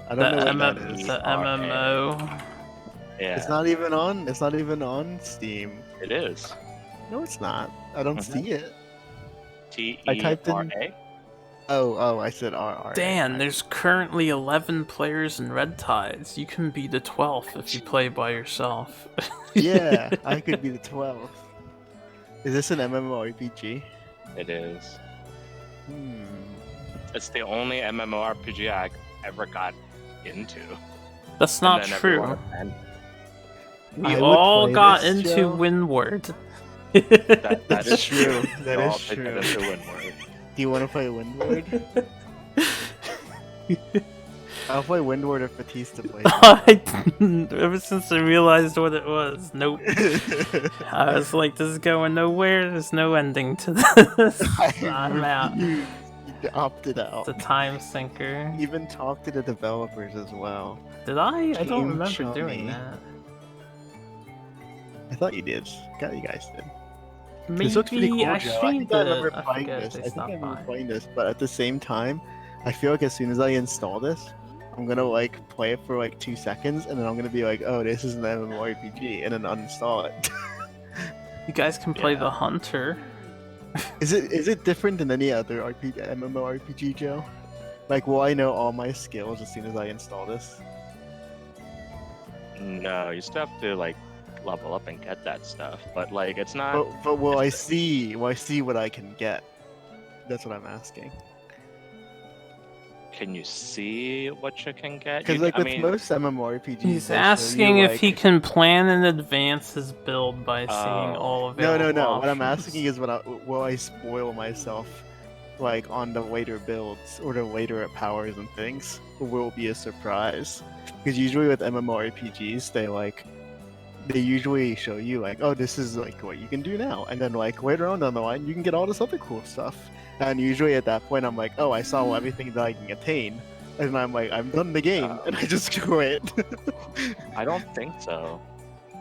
I The, don't know what M- that is. the MMO. Yeah, It's not even on. It's not even on Steam. it is. No, it's not. I don't Mhm. see it. T I E typed in- R A. Oh, I said RR. Dan, there's currently 11 players in Red Tides. You can be the 12th if you play by yourself. Yeah, I could be the 12th. Is this an MMORPG? It is. Hmm. It's the only MMORPG I ever got into. That's And not then true. everyone- and We I would all play got this, into Joe. Windward. that That's is true. true. That We all is did get true. into Windward. Do you want to play Windward? I'll play Windward if Batista plays. Ever since I realized what it was, nope. I was like, this is going nowhere. There's no ending to this. I'm out. You opted out. It's a time sinker. Even talked to the developers as well. Did I? I don't Team remember Chummy. doing that. I thought you did. God, you guys did. Maybe This looks pretty cool, I Joe. I streamed think I it. remember I playing forget this. if I they think I stopped remember by. playing this, but at the same time, I feel like as soon as I install this, I'm gonna like play it for like 2 seconds, and then I'm gonna be like, "Oh, this is an MMORPG," and then uninstall it. You guys can play Yeah. the Hunter. Is it different than any other MMORPG, Joe? Like, will I know all my skills as soon as I install this? No, you still have to like level up and get that stuff. But like, it's not. But will I see? Will I see what I can get? That's what I'm asking. Can you see what you can get? Because You- like I with mean, most MMORPGs, He's they show you, asking if he like- can plan in advance his build by seeing Oh. all No, available no. What I'm options. asking is, will I spoil myself, like on the later builds or the later powers and things, or will it be a surprise? Because usually with MMORPGs, they usually show you like, oh, this is like what you can do now, and then like later on down the line, you can get all this other cool stuff. And usually at that point, I'm like, oh, I saw everything that I can attain, and I'm like, I'm done the game, and I just quit. I don't think so.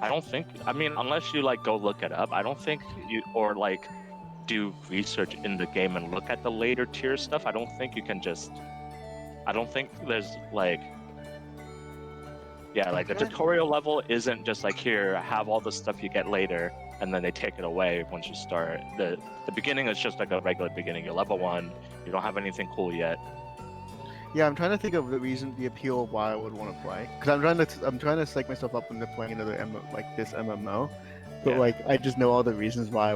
I don't think. I mean, unless you like go look it up, I don't think you or like do research in the game and look at the later tier stuff. I don't think you can just. I don't think there's like. Yeah, like the Okay. tutorial level isn't just like here, have all the stuff you get later, and then they take it away once you start. The beginning is just like a regular beginning. You're level 1. You don't have anything cool yet. Yeah, I'm trying to think of the appeal of why I would want to play. Because I'm trying to psych myself up into playing another this MMO, but Yeah. like I just know all the reasons why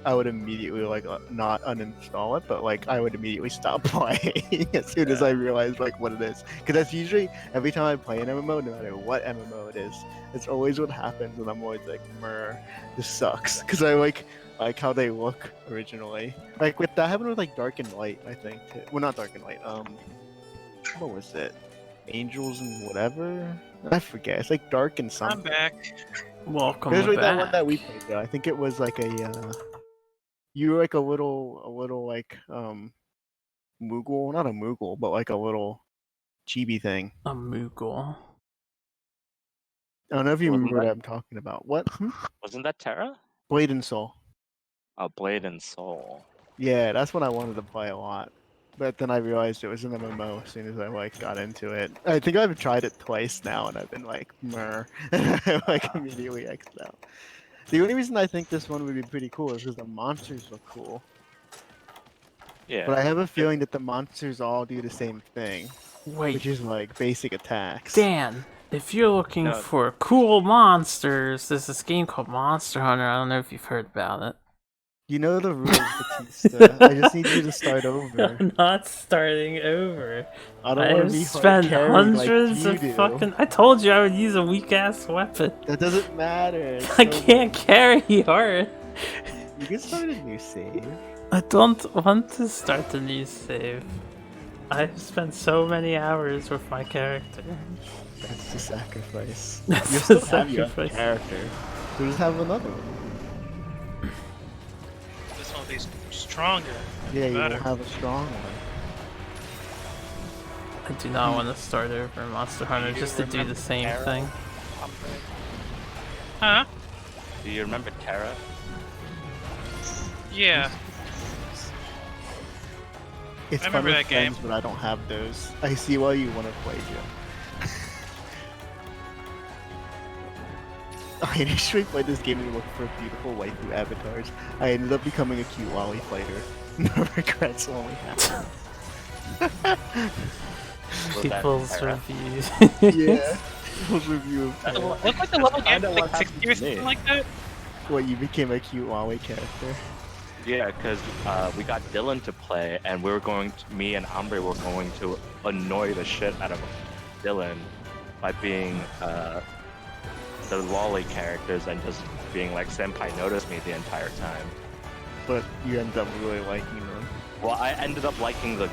I would immediately like not uninstall it, but like I would immediately stop playing as soon as I realize like what it is. Because that's usually every time I play an MMO, no matter what MMO it is, it's always what happens, and I'm always like, "Mer, this sucks." Because I like how they look originally. Like with that happened with like Dark and Light, I think. Too. Well, not Dark and Light. What was it? Angels and whatever? I forget. It's like Dark and I'm something. back. Welcome There's like back. that one that we played though. I think it was like you were like a little like Moogle, not a Moogle, but like a little chibi thing. A Moogle. I don't know if you Wasn't remember that- what I'm talking about. What? Wasn't that Terra? Blade and Soul. Oh, Blade and Soul. Yeah, that's what I wanted to play a lot. But then I realized it was an MMO as soon as I like got into it. I think I've tried it twice now, and I've been like, "Mer," like immediately X'd out. The only reason I think this one would be pretty cool is because the monsters look cool. Yeah. But I have a feeling that the monsters all do the same thing, Wait, which is like basic attacks. Dan, if you're looking No. for cool monsters, there's this game called Monster Hunter. I don't know if you've heard about it. You know the rules, Batista. I just need you to start over. I'm not starting over. I don't I want have to be spent carried hundreds like of you do. fucking. I told you I would use a weak ass weapon. That doesn't matter. It's I so can't carry hard. good. You can start a new save. I don't want to start a new save. I've spent so many hours with my character. That's the sacrifice. That's You the still have your sacrifice. character. So just have another one. This one will be stronger. Yeah, you Better. will have a strong one. I do not want to start over Monster Hunter Do you just to do the remember same Terra? thing. Huh? Do you remember Terra? Yeah. It's I fun remember with that game. friends, but I don't have those. I see why you want to play, Jim. I initially played this game and looked for beautiful waifu avatars. I ended up becoming a cute lolly fighter. No regrets, only happy. Was that People's Terra? reviews. Yeah. People's review of That's Terra. what- Look like the level game kinda like what 60 happened or to something me. like that. What, you became a cute lolly character? Yeah, because we got Dylan to play, and we were going to, me and Ambre were going to annoy the shit out of Dylan by being the lolly characters and just being like, Senpai noticed me the entire time. But you ended up really liking them. Well, I ended up liking the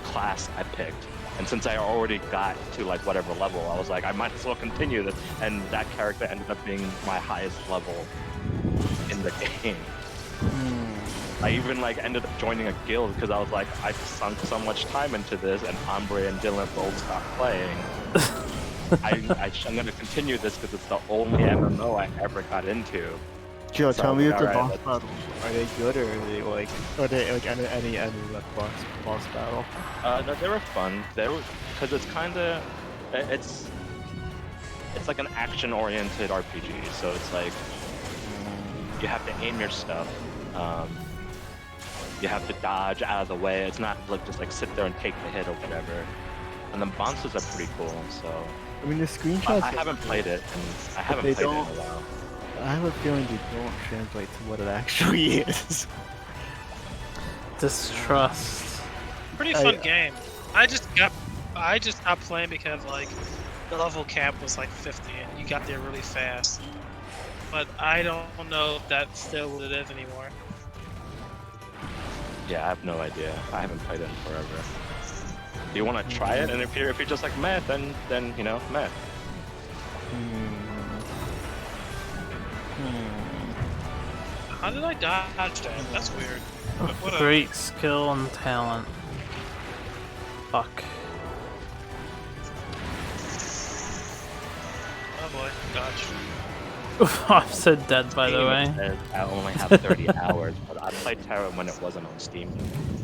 class I picked, and since I already got to like whatever level, I was like, I might as well continue this, and that character ended up being my highest level in the game. I even like ended up joining a guild because I was like, I've sunk so much time into this, and Ambre and Dylan both stopped playing. I'm gonna continue this because it's the only MMO I ever got into. Joe, So, tell me if the alright, boss let's- battles are they good or are they like any boss battle? No, they were fun. They were because it's kind of it's like an action-oriented RPG. So it's like you have to aim your stuff. You have to dodge out of the way. It's not like just like sit there and take the hit or whatever. And the monsters are pretty cool. So I mean, the screenshots. I haven't played it, and I haven't they played it in a don't- while. I have a feeling they don't translate to what it actually is. Distrust. Pretty I- fun game. I just stopped playing because like the level cap was like 50 and you got there really fast. But I don't know if that's still what it is anymore. Yeah, I have no idea. I haven't played it in forever. Do you want to try it? And if you're just like meh, then you know meh. How did I dodge that? That's weird. But whatever. Great skill and talent. Fuck. Oh boy, dodge. I'm so dead, by the Game way. says I only have 30 hours, but I played Terra when it wasn't on Steam.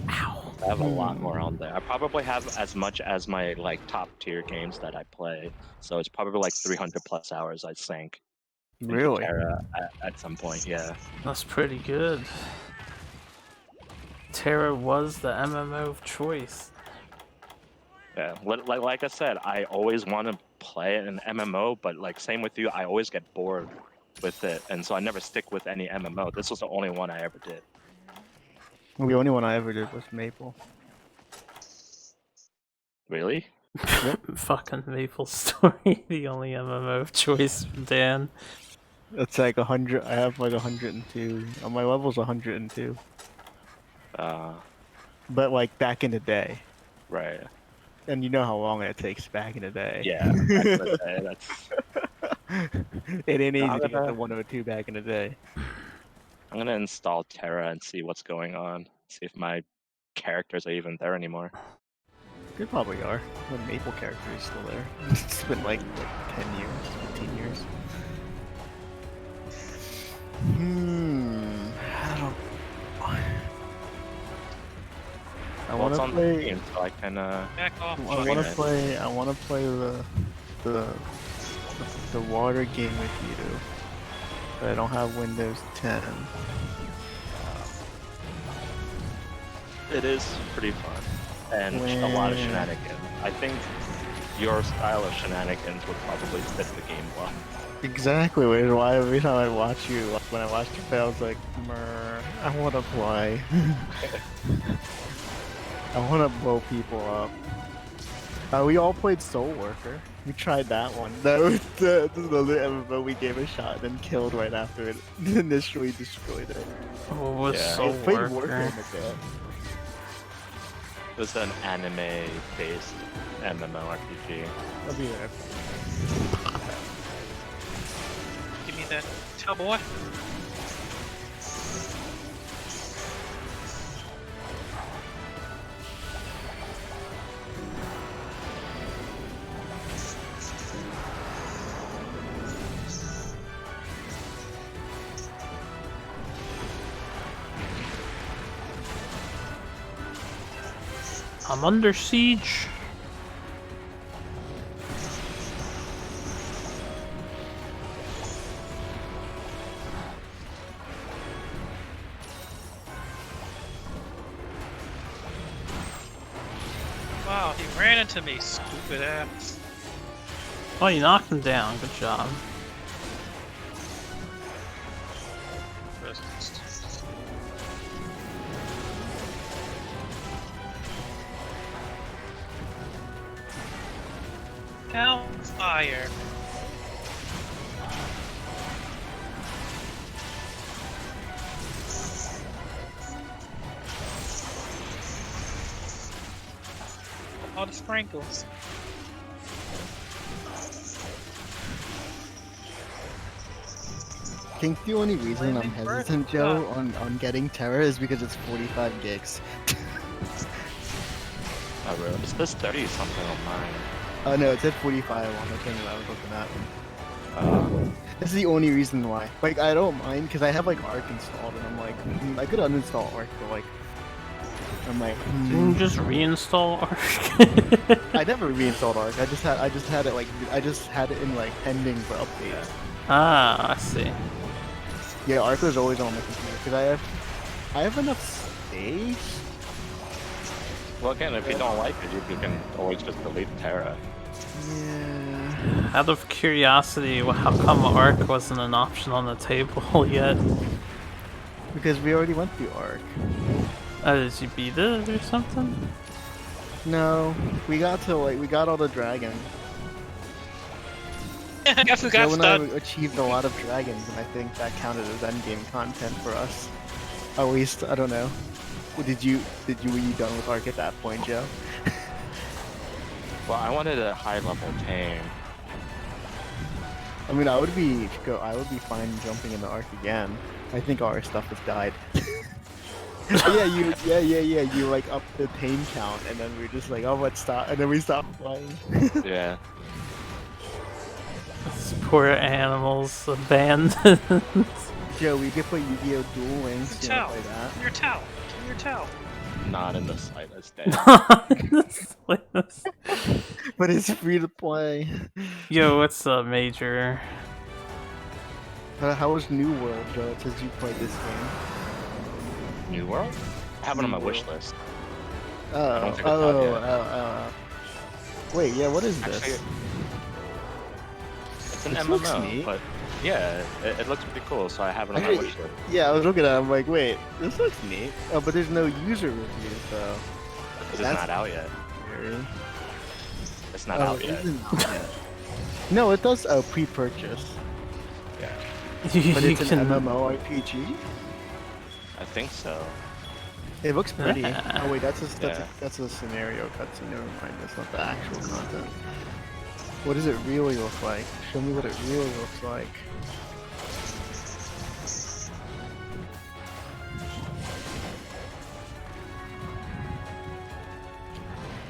Ow. I have a lot more on there. I probably have as much as my like top tier games that I play, so it's probably like 300 plus hours I sank into Really? Terra at some point. Yeah, That's pretty good. Terra was the MMO of choice. yeah. Like I said, I always want to play an MMO, but like same with you, I always get bored with it, and so I never stick with any MMO. This was the only one I ever did. The only one I ever did was Maple. Really? Fucking Maple Story, the only MMO of choice from Dan. It's like 100. I have like 102. My level's 102. But like back in the day, Right. and you know how long it takes back in the day. Yeah. That's It ain't easy I'm to get gonna- the 102 back in the day. I'm gonna install Terra and see what's going on. See if my characters are even there anymore. They probably are. The Maple character is still there. It's been like 10 years, 15 years. I don't. I Well, want it's to on the play. game, so I can. Back off. I Wait want a to minute. play. I want to play the water game with you. but I don't have Windows 10. It is pretty fun and a lot of When- shenanigans. I think your style of shenanigans would probably fit the game well. Exactly, which is why every time I watch you, when I watch you play, I was like, "Mer, I want to play. I want to blow people up." We all played Soul Worker. We tried that one. That was the other MMO we gave a shot, then killed right after it initially destroyed it. What was Yeah. Soul I played Worker? in a bit. It was an anime-based MMORPG. I'll be there. Give me that tail, boy. I'm under siege. Wow, he ran into me, stupid ass. Oh, you knocked him down. Good job. Hellfire. All the sprinkles. I think the only reason I'm Landing hesitant, first. Joe, on getting Terra is because it's 45 gigs. Oh, really? It says 30 something on mine. Oh no, it said 45 on the thing that I was looking at. This is the only reason why. Like, I don't mind, because I have, like, Arc installed, and I'm like, I could uninstall Arc, but, like, I'm like, Didn't you just reinstall Ark? I never reinstalled Arc. I just had it, like, I just had it in, like, pending for update. Ah, I see. Yeah, Arc was always on my computer, because I have enough space. Well, again, if you don't like it, you can always just delete Terra. Yeah. Out of curiosity, how come Ark wasn't an option on the table yet? Because we already went through Arc. Did you beat it or something? No, we got all the dragons. I guess we got Joe and I stuck. achieved a lot of dragons, and I think that counted as endgame content for us. At least, I don't know. Were you done with Arc at that point, Joe? Well, I wanted a high-level tame. I mean, I would be fine jumping into Arc again. I think all our stuff has died. yeah, you like up the tame count, and then we were just like, oh, let's stop, and then we stopped playing. Yeah. These poor animals abandoned. Joe, we could play Yu-Gi-Oh! Duel Links. You wanna Towel. play that? Give me your towel. Give me your towel. Not in the slightest day. But it's free to play. Yo, what's up, Major? How was New World, Joe? It says you played this game. New World? I have it on my New wish World. list. Oh, don't think it's out yet. Wait, yeah, what is Actually, this? it's an This looks MMO, neat. but yeah, it looks pretty cool, so I have it on my Actually, wish list. Yeah, I was looking at it, I'm like, wait, this looks neat. Oh, but there's no user reviews, though. Because it's That's- not out yet. Really? It's not Oh, out it yet. isn't out yet. No, it does pre-purchase, Yeah, but You it's an MMORPG. I think so. It looks pretty. Oh wait, that's Yeah. a scenario cutscene. Never mind, that's not the actual content. What does it really look like? Show me what it really looks like.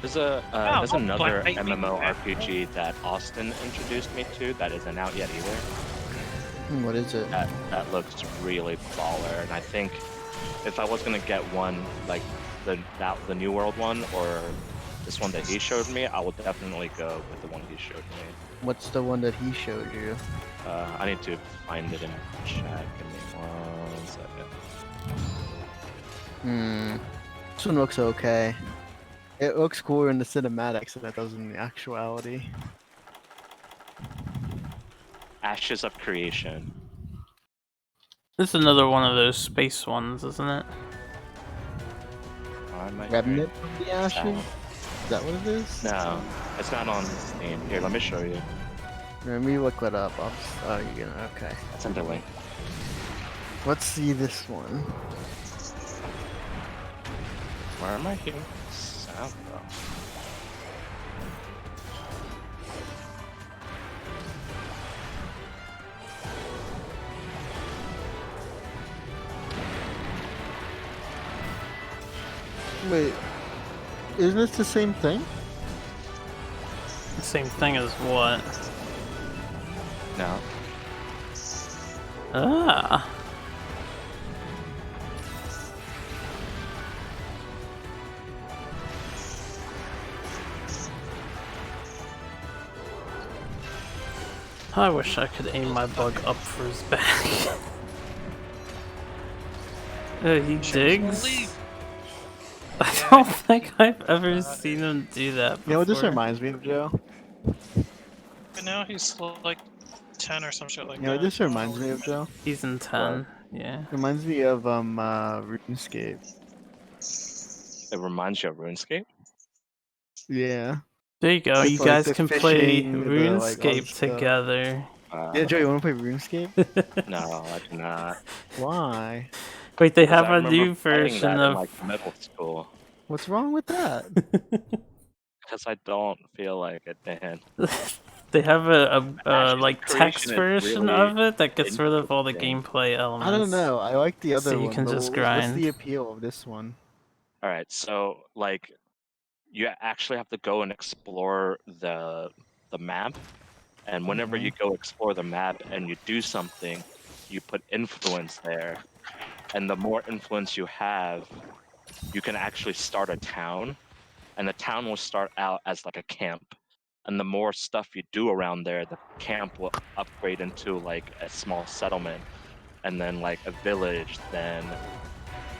There's don't another bite me. MMORPG that Austin introduced me to that isn't out yet either. What is it? That looks really baller, and I think if I was gonna get one like the New World one or this one that he showed me, I will definitely go with the one he showed me. What's the one that he showed you? I need to find it in chat. Give me 1 second. This one looks okay. It looks cooler in the cinematics than it does in the actuality. Ashes of Creation. This is another one of those space ones, isn't it? Why am I Remnant hearing of the Ashes? sound? Is that what it is? No, it's not on Steam. Here, let me show you. Let me look it up. Oh, you're gonna. Okay. It's in the link. Let's see this one. Where am I hearing sound from? Wait, isn't this the same thing? The same thing as what? No. Ah. I wish I could aim my bug up for his back. He digs? I don't think I've ever seen him do that before. You know what this reminds me of, Joe? But now he's like 10 or some shit like You know that. what this reminds me of, Joe? Season 10, yeah. Reminds me of RuneScape. It reminds you of RuneScape? Yeah. There you go, With, you like, guys the can play fishing, the, like, all this RuneScape stuff. together. Yeah, Joe, you wanna play RuneScape? No, I do not. Why? Wait, they 'Cause have I a remember new playing version that in, of... like middle school. What's wrong with that? Because I don't feel like it, Dan. They have a Ashes of like Creation text is version really of it that gets rid of all the interesting. gameplay elements. I don't know. I like the other So you one. can but just what's grind. the appeal of this one? All right, so like, you actually have to go and explore the map, and whenever you go explore the map and you do something, you put influence there, and the more influence you have, you can actually start a town, and the town will start out as like a camp, and the more stuff you do around there, the camp will upgrade into like a small settlement, and then like a village, then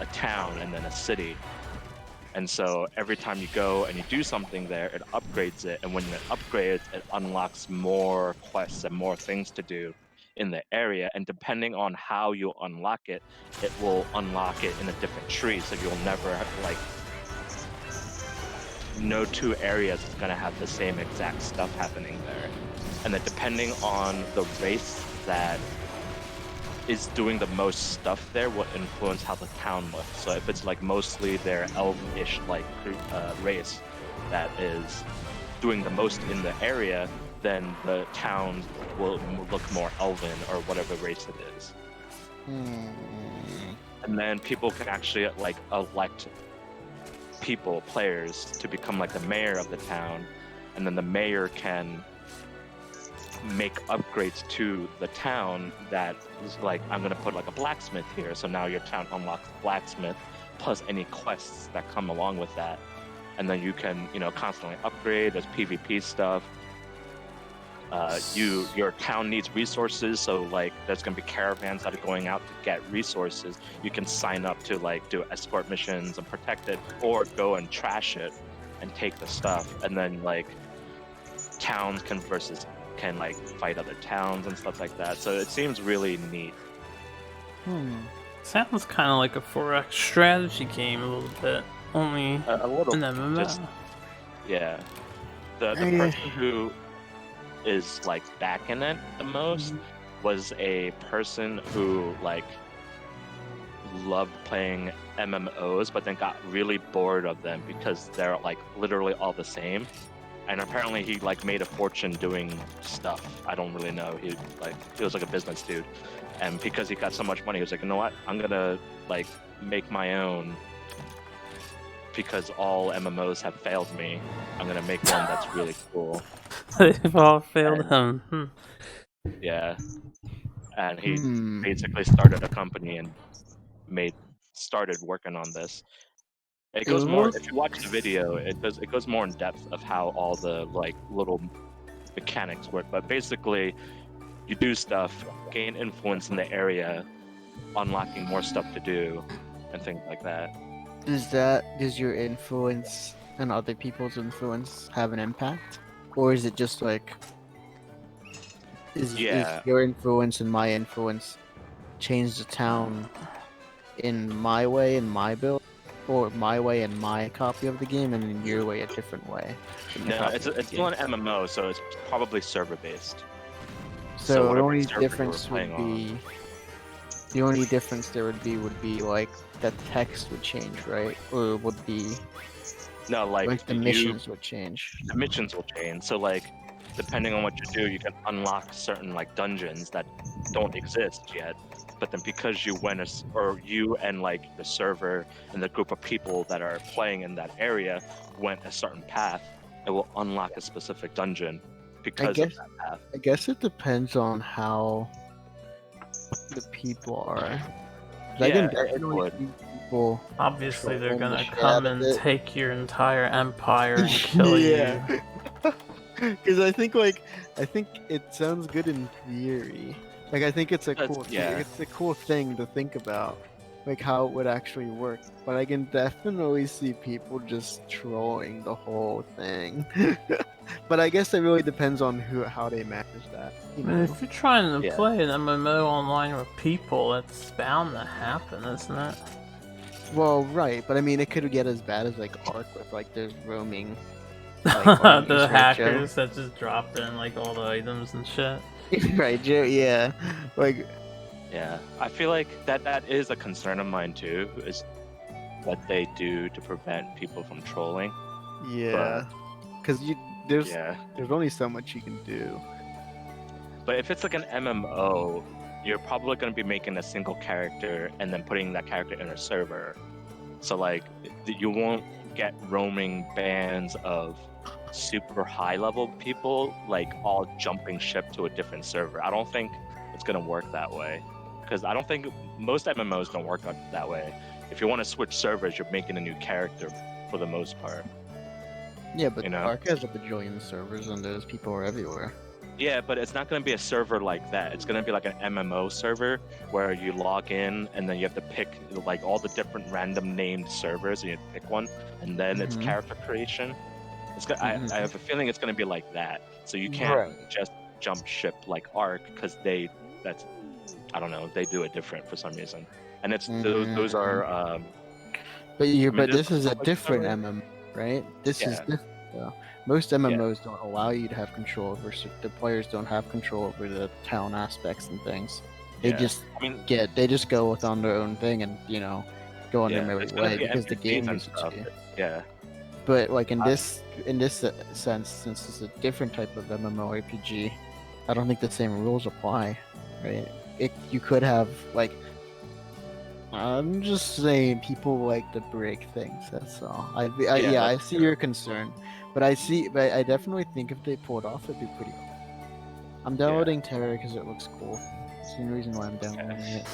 a town, and then a city. And so every time you go and you do something there, it upgrades it, and when it upgrades, it unlocks more quests and more things to do in the area, and depending on how you unlock it, it will unlock it in a different tree, so you'll never like no two areas is going to have the same exact stuff happening there. And then depending on the race that is doing the most stuff there will influence how the town looks. So if it's like mostly their elvish like race that is doing the most in the area, then the town will look more elven or whatever race it is. And then people can actually like elect players to become like the mayor of the town, and then the mayor can make upgrades to the town that is like, I'm gonna put like a blacksmith here, so now your town unlocks blacksmith plus any quests that come along with that, and then you can, you know, constantly upgrade. There's PvP stuff. Your town needs resources, so like there's gonna be caravans that are going out to get resources. You can sign up to like do escort missions and protect it, or go and trash it and take the stuff, and then like towns can like fight other towns and stuff like that. So it seems really neat. Sounds kind of like a 4X strategy game a little bit, only A little an MMO. just- yeah. The person who is like backing it the most was a person who like loved playing MMOs, but then got really bored of them because they're like literally all the same. And apparently he like made a fortune doing stuff. I don't really know. He was like a business dude, and because he got so much money, he was like, you know what? I'm gonna like make my own. Because all MMOs have failed me, I'm gonna make one that's really cool. They've all failed him. Yeah, and he basically started a company and started working on this. It goes more. looks- If you watch the video, it goes more in depth of how all the like little mechanics work. But basically, you do stuff, gain influence in the area, unlocking more stuff to do, and things like that. Does your influence and other people's influence have an impact, or is it just like is Yeah. your influence and my influence change the town in my way and my build, or my way and my copy of the game, and in your way a different way? in your No, copy it's of the it's game? still an MMO, so it's probably server based. So the whatever only server you were difference would playing on. be the only difference there would be like that text would change, right? Or would the No, like the missions would change. the missions will change. So like, depending on what you do, you can unlock certain like dungeons that don't exist yet. But then because you went or you and like the server and the group of people that are playing in that area went a certain path, it will unlock a specific dungeon because guess- of that path. I guess it depends on how the people are. 'Cause I can Yeah, it definitely would. see people. Obviously, they're Trolling the gonna shit come out of and it. take your entire empire and kill you. Because I think it sounds good in theory. Like I think it's a That's- cool yeah. it's a cool thing to think about, like how it would actually work. But I can definitely see people just trolling the whole thing. But I guess it really depends on how they manage that. You I mean, know? if you're trying to Yeah. play an MMO online with people, it's bound to happen, isn't it? Well, right, but I mean, it could get as bad as like Ark with like there's roaming. Like, armies, The right, hackers that just drop in like all the items and shit. right, Joe? Yeah, like Yeah, I feel like that is a concern of mine too. Is what they do to prevent people from trolling. yeah, because there's Yeah. there's only so much you can do. But if it's like an MMO, you're probably going to be making a single character and then putting that character in a server. So like you won't get roaming bands of super high level people like all jumping ship to a different server. I don't think it's going to work that way because I don't think most MMOs don't work that way. If you want to switch servers, you're making a new character for the most part. Yeah, but You know? Ark has a bajillion servers and those people are everywhere. Yeah, but it's not going to be a server like that. It's going to be like an MMO server where you log in and then you have to pick like all the different random named servers and you pick one and then it's Mhm. character creation. Mhm. I have a feeling it's going to be like that. So you can't Right. just jump ship like Ark because I don't know, they do it different for some reason. And it's those are But mean, but this this is a public different server- MMO, right? This is Yeah. different. Though. Most MMOs don't allow you to have control over. The players don't have control over the town aspects and things. They Yeah. just I mean, they just go with on their own thing and go on yeah, their merry it's gonna way be because the NPCs game and gives it to stuff. you. Yeah. But like in this sense, since it's a different type of MMORPG, I don't think the same rules apply, right? You could have like, I'm just saying people like to break things. That's all. I that's see your concern, but but I definitely think if they pull it off, it'd be pretty cool. I'm downloading Terra because it looks cool. It's the only reason why I'm downloading it.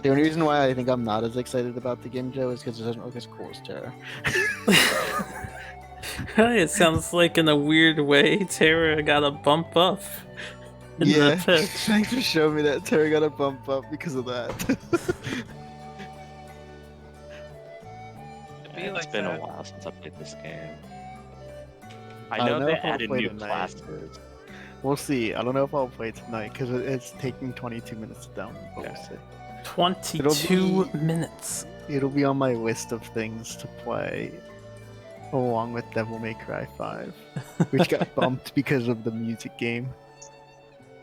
The only reason why I think I'm not as excited about the game, Joe, is because it doesn't look as cool as Terra. It sounds like in a weird way, Terra got a bump up in Yeah, the pitch. thanks for showing me that. Terra got a bump up because of that. Be It's like been that. a while since I played this game. I I know don't know they if I'll added play new tonight. classes. We'll see. I don't know if I'll play tonight because it's taking 22 minutes to download. But Yeah. we'll see. 22 It'll be- minutes. It'll be on my list of things to play, along with Devil May Cry 5, which got bumped because of the music game.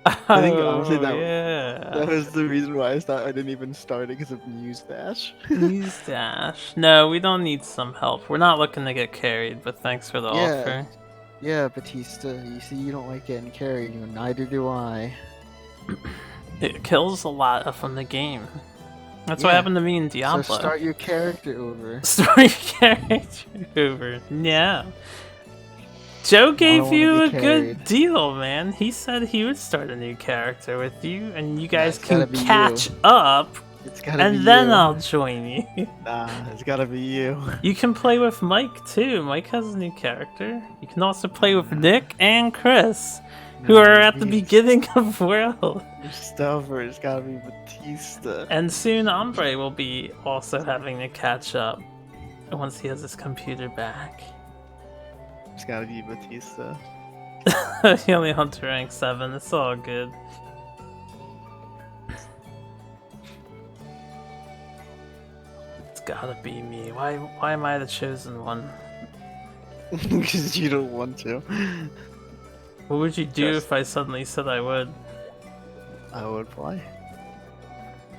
I think, honestly, Oh, that yeah. was the reason why I didn't even start it because of Muse Dash. Muse Dash. No, we don't need some help. We're not looking to get carried, but thanks for the Yeah. offer. Yeah, Batista, you see, you don't like getting carried, and neither do I. It kills a lot from the game. That's what Yeah. happened to me in Diablo. So start your character over. Story character over. No. Joe gave wanna you a be good carried. deal, man. He said he would start a new character with you, and you guys it's gotta can be you. catch up It's gotta be and then you. I'll join you. Nah, it's gotta be you. You can play with Mike too. Mike has a new character. You can also play with Nick and Chris, who No, are at the he's- beginning of World. You're stubborn. It's gotta be Batista. And soon Ombre will be also having to catch up once he has his computer back. It's gotta be Batista. He only hunter rank 7. It's all good. It's gotta be me. Why am I the chosen one? Because you don't want to. What would you do Just- if I suddenly said I would? I would play.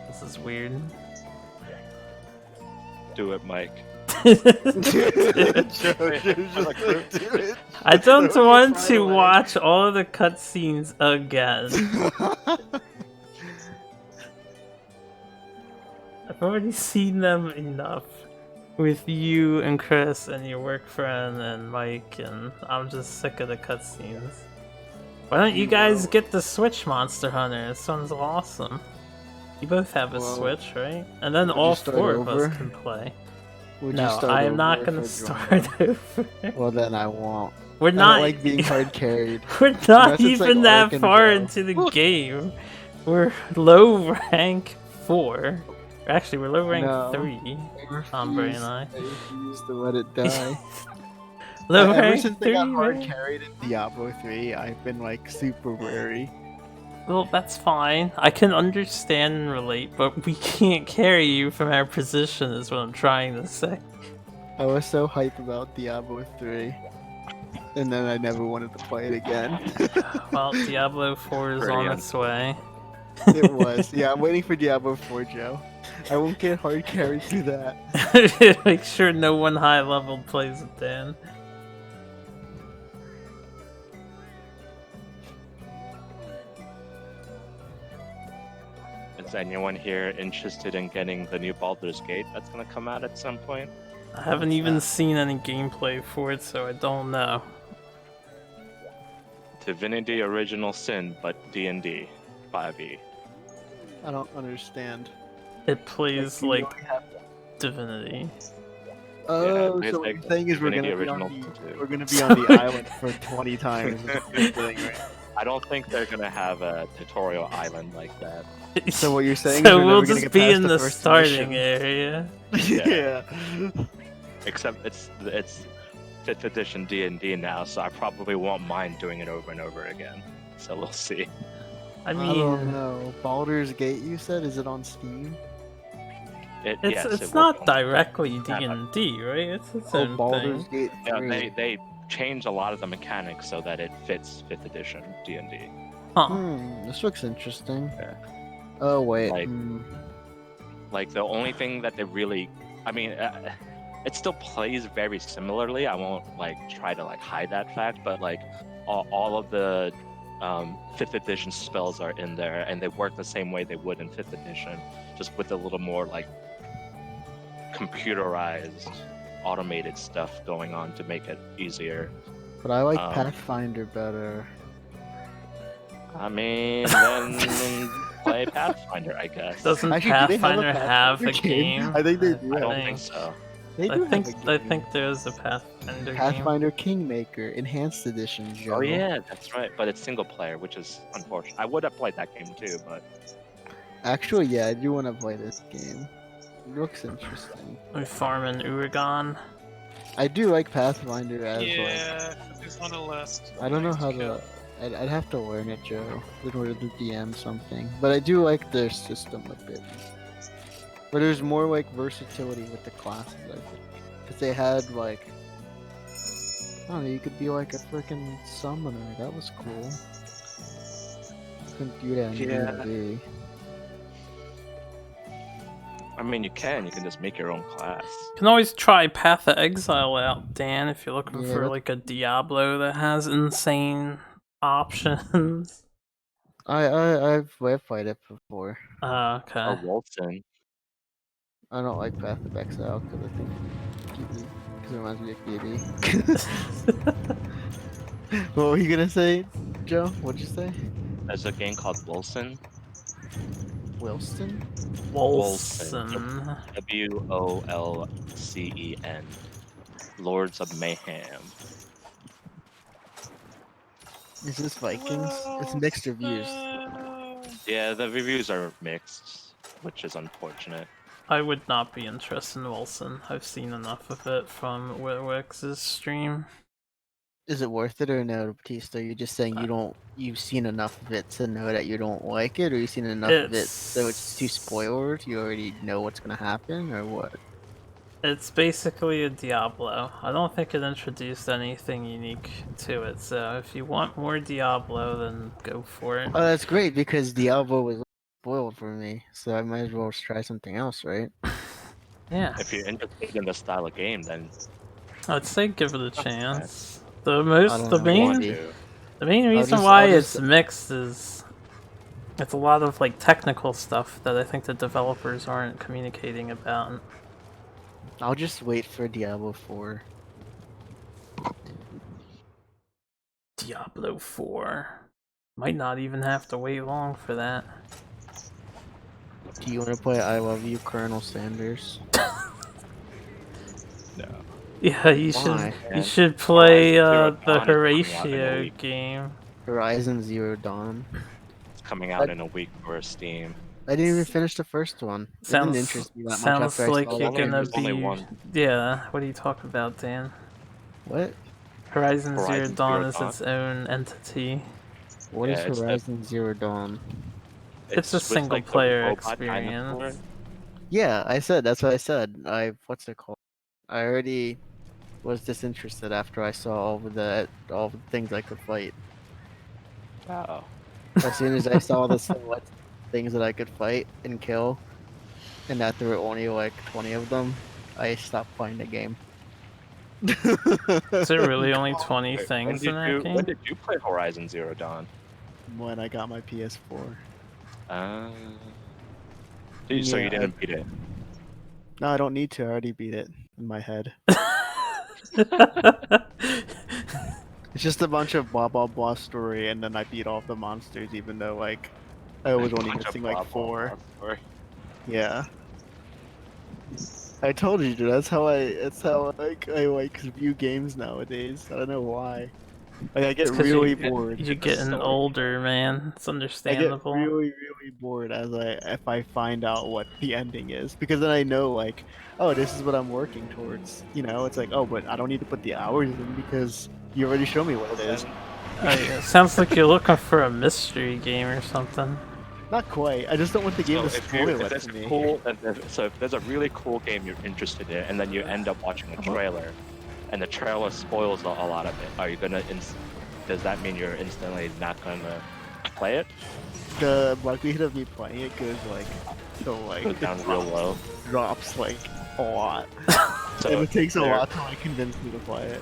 This is weird. Do it, Mike. I don't want to watch all of the cutscenes again. I've already seen them enough with you and Chris and your work friend and Mike, and I'm just sick of the cutscenes. Why don't you guys get the Switch Monster Hunter? This one's awesome. You both have a Well, Switch, right? And then would you all start 4 of over? us can play. Would you No, start I am not over gonna if I start joined? over. Well, then I won't. We're I not don't like being hard carried. We're not Unless it's, like, even that Ark and far Joe. into the game. We're low rank 4. Actually, we're low rank No. 3. I Ombre and refuse- I. refuse to let it die. Low Ever rank since 3. I got hard man. carried in Diablo 3, I've been like super wary. Well, that's fine. I can understand and relate, but we can't carry you from our position, is what I'm trying to say. I was so hyped about Diablo 3. And then I never wanted to play it again. Well, Diablo 4 is Pretty on its way. It was. Yeah, I'm waiting for Diablo 4, Joe. I won't get hard carried through that. Make sure no one high level plays it, Dan. Is anyone here interested in getting the new Baldur's Gate that's gonna come out at some point? I haven't even seen any gameplay for it, so I don't know. Divinity Original Sin, but D&D 5e. I don't understand. It plays you like only have- Divinity. Oh, it's so what like you're saying is we're Divinity gonna, be on Original the, 2. we're gonna be on the island for 20 times. is what you're saying, right? I don't think they're gonna have a tutorial island like that. So what you're saying So is we're we'll never gonna just get be past in the the first starting mission. area. Yeah. Except it's 5th edition D&D now, so I probably won't mind doing it over and over again. So we'll see. I I don't mean, know. Baldur's Gate, you said? Is it on Steam? it's Yes, it it's will not be on- directly Yeah, D&D, right? It's its Oh, own Baldur's thing. Gate 3. Yeah, they changed a lot of the mechanics so that it fits 5th edition D&D. Huh. This looks interesting. Yeah. Oh, wait. Like- Like the only thing that they really, I mean, it still plays very similarly. I won't like try to like hide that fact, but like all of the 5th edition spells are in there, and they work the same way they would in 5th edition, just with a little more like computerized, automated stuff going on to make it easier. But I like um, Pathfinder better. I mean, then play Pathfinder, I guess. Doesn't Actually, do they Pathfinder have a Pathfinder game? I think they do. I don't think- think so. They do I have a think game. there's a Pathfinder game. Pathfinder Kingmaker Enhanced Edition. Joe. Oh yeah, that's right. But it's single player, which is unfortunate. I would have played that game too, but Actually, yeah, I do want to play this game. It looks interesting. We farm in Uragon. I do like Pathfinder as like. Yeah, it's on the list. I don't know how Kill. to. I'd have to learn it, Joe, in order to DM something. But I do like their system a bit. But there's more like versatility with the classes, I think. Because they had like. I don't know, you could be like a freaking summoner. That was cool. Couldn't do that in Yeah. D&D. I mean, you can just make your own class. You can always try Path of Exile out, Dan, if you're looking Yeah, for that's- like a Diablo that has insane options. I've played it before. Okay. Or Wolfson. I don't like Path of Exile because I think because it reminds me of Gibby. What were you gonna say, Joe? What'd you say? There's a game called Wilson. Wilson? Wolcen. WOLCEN. Lords of Mayhem. Is this Vikings? It's mixed reviews. Yeah, the reviews are mixed, which is unfortunate. I would not be interested in Wolcen. I've seen enough of it from Wix's stream. Is it worth it or no, Batista? You're just saying you've seen enough of it to know that you don't like it, or you've seen enough of it so it's too spoiled, you already know what's gonna happen, or what? It's basically a Diablo. I don't think it introduced anything unique to it, so if you want more Diablo, then go for it. Oh, that's great, because Diablo was spoiled for me, so I might as well just try something else, right? Yeah, If you're interested in the style of game, then I'd say give it a chance. The I most, don't the know, main, maybe. the main reason just- why I'll it's just- mixed is it's a lot of like technical stuff that I think the developers aren't communicating about. I'll just wait for Diablo 4. Diablo 4. Might not even have to wait long for that. Do you want to play I Love You, Colonel Sanders? no. Yeah, you Why? should play Zero the Dawn is coming out in a Horatio week. game. Horizon Zero Dawn. It's coming out in a week for Steam. I didn't even finish the first one. It didn't interest me that much Sounds after I like saw you're the gonna There's only be. one. Yeah, what are you talking about, Dan? What? Horizon Zero Horizon Dawn Zero is Dawn? its own entity. What is Yeah, it's the- Horizon Zero Dawn? It's a with, single like, the player robot dinosaur. experience. Yeah, I said that's what I said. What's it called? I already was disinterested after I saw all the things I could fight. Oh. As soon as I saw the silhouettes, things that I could fight and kill, and that there were only like 20 of them, I stopped playing the game. Is there really only 20 Wait, things in that when game? did you play Horizon Zero Dawn? When I got my PS4. Uh, so Yeah, you didn't beat it. No, I don't need to. I already beat it in my head. It's just a bunch of blah blah blah story, and then I beat all the monsters, even though like I was only Bunch of missing blah, like blah, 4. blah story. Yeah. I told you, dude. That's how I like view games nowadays. I don't know why. Like I get It's 'cause really you- bored. You're getting story. older, man. It's I get understandable. really bored if I find out what the ending is, because then I know like, oh, this is what I'm working towards. You know, it's like, oh, but I don't need to put the hours in because you already showed me what it is. Oh, yeah. Sounds like you're looking for a mystery game or something. Not quite. I just don't want the game So to if, spoil if it there's to a me. cool, so if there's a really cool game you're interested in, and then you end up watching a trailer, and the trailer spoils a lot of it, are you gonna? Does that mean you're instantly not gonna play it? The likelihood of me playing it goes like, so like Goes down real low. drops like a lot, So and it takes a there- lot to like convince me to play it.